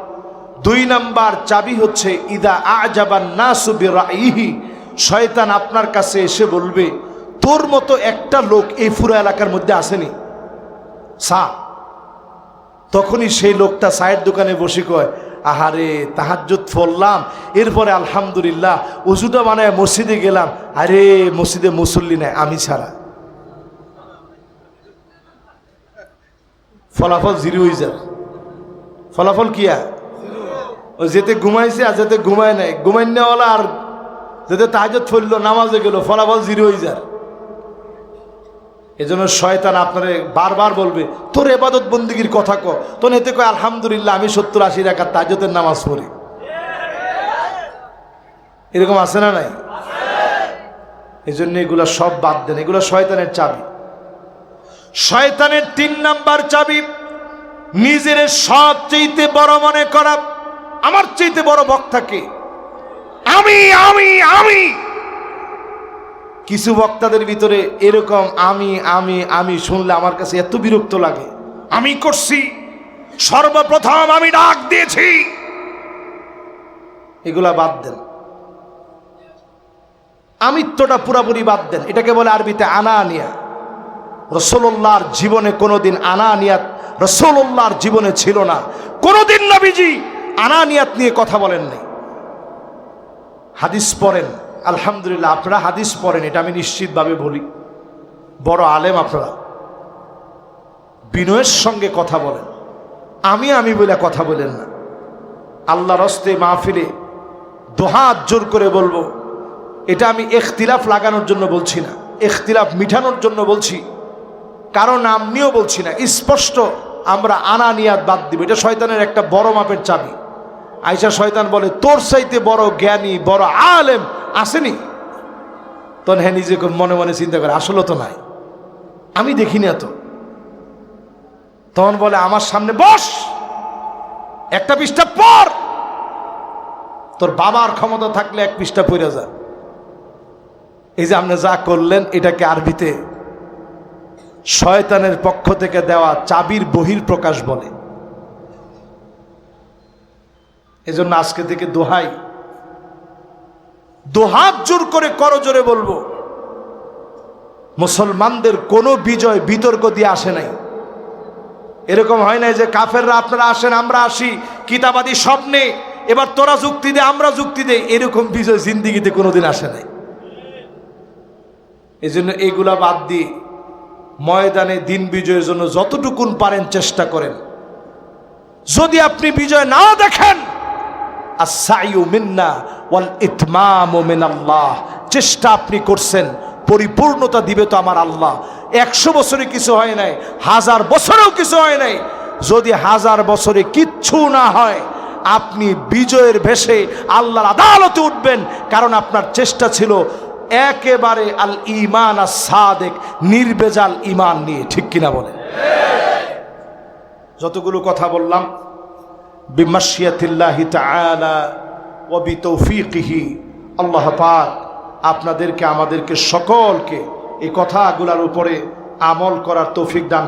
2 নাম্বার চাবি হচ্ছে, ইদা আজাবান নাসু বিরাইহি, শয়তান আপনার কাছে এসে বলবে, তোর মতো একটা লোক এই পুরো এলাকার মধ্যে আসেনি সা। তখনই সেই লোকটা চায়ের দোকানে বসে কয়, আহারে তাহাজ্জুদ পড়লাম, এরপরে আলহামদুলিল্লাহ উজুটা বানায় মসজিদে গেলাম, আরে মসজিদে মুসল্লি নাই আমি ছাড়া। ফলাফল 0 হয়ে যায়। ফলাফল কিয়া? ও যেতে ঘুমাইছে আর যেতে ঘুমায় নাই, ঘুমাই নেওয়ালা আর যেতে তাহাজ্জুদ পড়লো, নামাজে গেল, ফলাফল 0 হয়ে যায়। এজন্য শয়তান আপনারে বারবার বলবে, তোর ইবাদত বন্দেগীর কথা কো, তোর এতে কয় আলহামদুলিল্লাহ আমি 70-80 রাকাত তাহাজ্জুদের নামাজ পড়ি। এরকম আছে না নাই? এই জন্য এগুলো সব বাদ দেন, এগুলো শয়তানের চাবি। শয়তানের 3 নাম্বার চাবি, নিজের সবচেয়ে বড় মনে করা। আমার চাইতে বড় বক্তাকে আমি আমি আমি। কিছু বক্তাদের ভিতরে এরকম আমি আমি আমি শুনলে আমার কাছে এত বিরক্ত লাগে। আমি করছি, সর্বপ্রথম আমি ডাক দিয়েছি, এগুলা বাদ দেন। আমিত্বটা পুরাপুরি বাদ দেন। এটাকে বলে আরবিতে আনানিয়া। রাসূলুল্লাহর জীবনে কোনোদিন আনানিয়াত রাসূলুল্লাহর জীবনে ছিল না। কোনোদিন নবীজি আনানিয়াত নিয়ে কথা বলেন নাই। হাদিস পড়েন, আলহামদুলিল্লাহ আপনারা হাদিস পড়েন, এটা আমি নিশ্চিতভাবে বলি, বড় আলেম আপনারা, বিনয়ের সঙ্গে কথা বলেন, আমি আমি বলে কথা বলেন না। আল্লাহর হস্তে মাহফিলে দোহাত জোর করে বলবো, এটা আমি ইখতিলাফ লাগানোর জন্য বলছি না। ইখতিলাফ মিটানোর জন্য বলছি, কারো নাম নিয়েও বলছি না, স্পষ্ট আমরা আনানিয়াত বাদ দিব। এটা শয়তানের একটা বড় মাপের চাবি। আয়েশা শয়তান বলে, তোর চাইতে বড় জ্ঞানী বড় আলেম আসেনি? তখন হ্যাঁ নিজেকে মনে মনে চিন্তা করে, আসলে তো নাই, আমি দেখিনি এত। তখন বলে, আমার সামনে বস, একটা পৃষ্ঠা পড়, তোর বাবার ক্ষমতা থাকলে এক পৃষ্ঠা পড়ে যা। এই যে আপনি যা করলেন, এটাকে আরবিতে শয়তানের পক্ষ থেকে দেওয়া চাবির বহির প্রকাশ বলে। এজন্য আজকে থেকে দোহাই, দোহাত জোর করে করজোরে বলবো, মুসলমানদের কোনো বিজয় বিতর্ক দিয়ে আসে নাই। এরকম হয় নাই যে কাফেররা আপনারা আসেন আমরা আসি, কিতাবাদি স্বপ্নে এবার তোরা যুক্তি দে আমরা যুক্তি দেই, এরকম বিজয় জিন্দিগিতে কোনোদিন আসে নাই। এই জন্য এগুলা বাদ দিয়ে ময়দানে দিন বিজয়ের জন্য যতটুকুন পারেন চেষ্টা করেন। যদি আপনি বিজয় নাও দেখেন, আস-সাইয়ু মিন্না ওয়াল ইতমামু মিনাল্লাহ, চেষ্টা আপনি করছেন, পরিপূর্ণতা দিবে তো আমার আল্লাহ। 100 বছরে কিছু হয় নাই, 1000 বছরেও কিছু হয় নাই। যদি 1000 বছরে কিচ্ছু না হয়, আপনি বিজয়ের ভেসে আল্লাহর আদালতে উঠবেন, কারণ আপনার চেষ্টা ছিল একেবারে আল ঈমান আস-সাদিক, নির্ভেজাল ঈমান নিয়ে। ঠিক কিনা বলেন? যতগুলো কথা বললাম, বিমাশিয়াতিল্লাহি তাআলা ওয়া বিতৌফিকিহি, আল্লাহ পাক আপনাদেরকে আমাদেরকে সকলকে এই কথাগুলোর উপরে আমল করার তৌফিক দান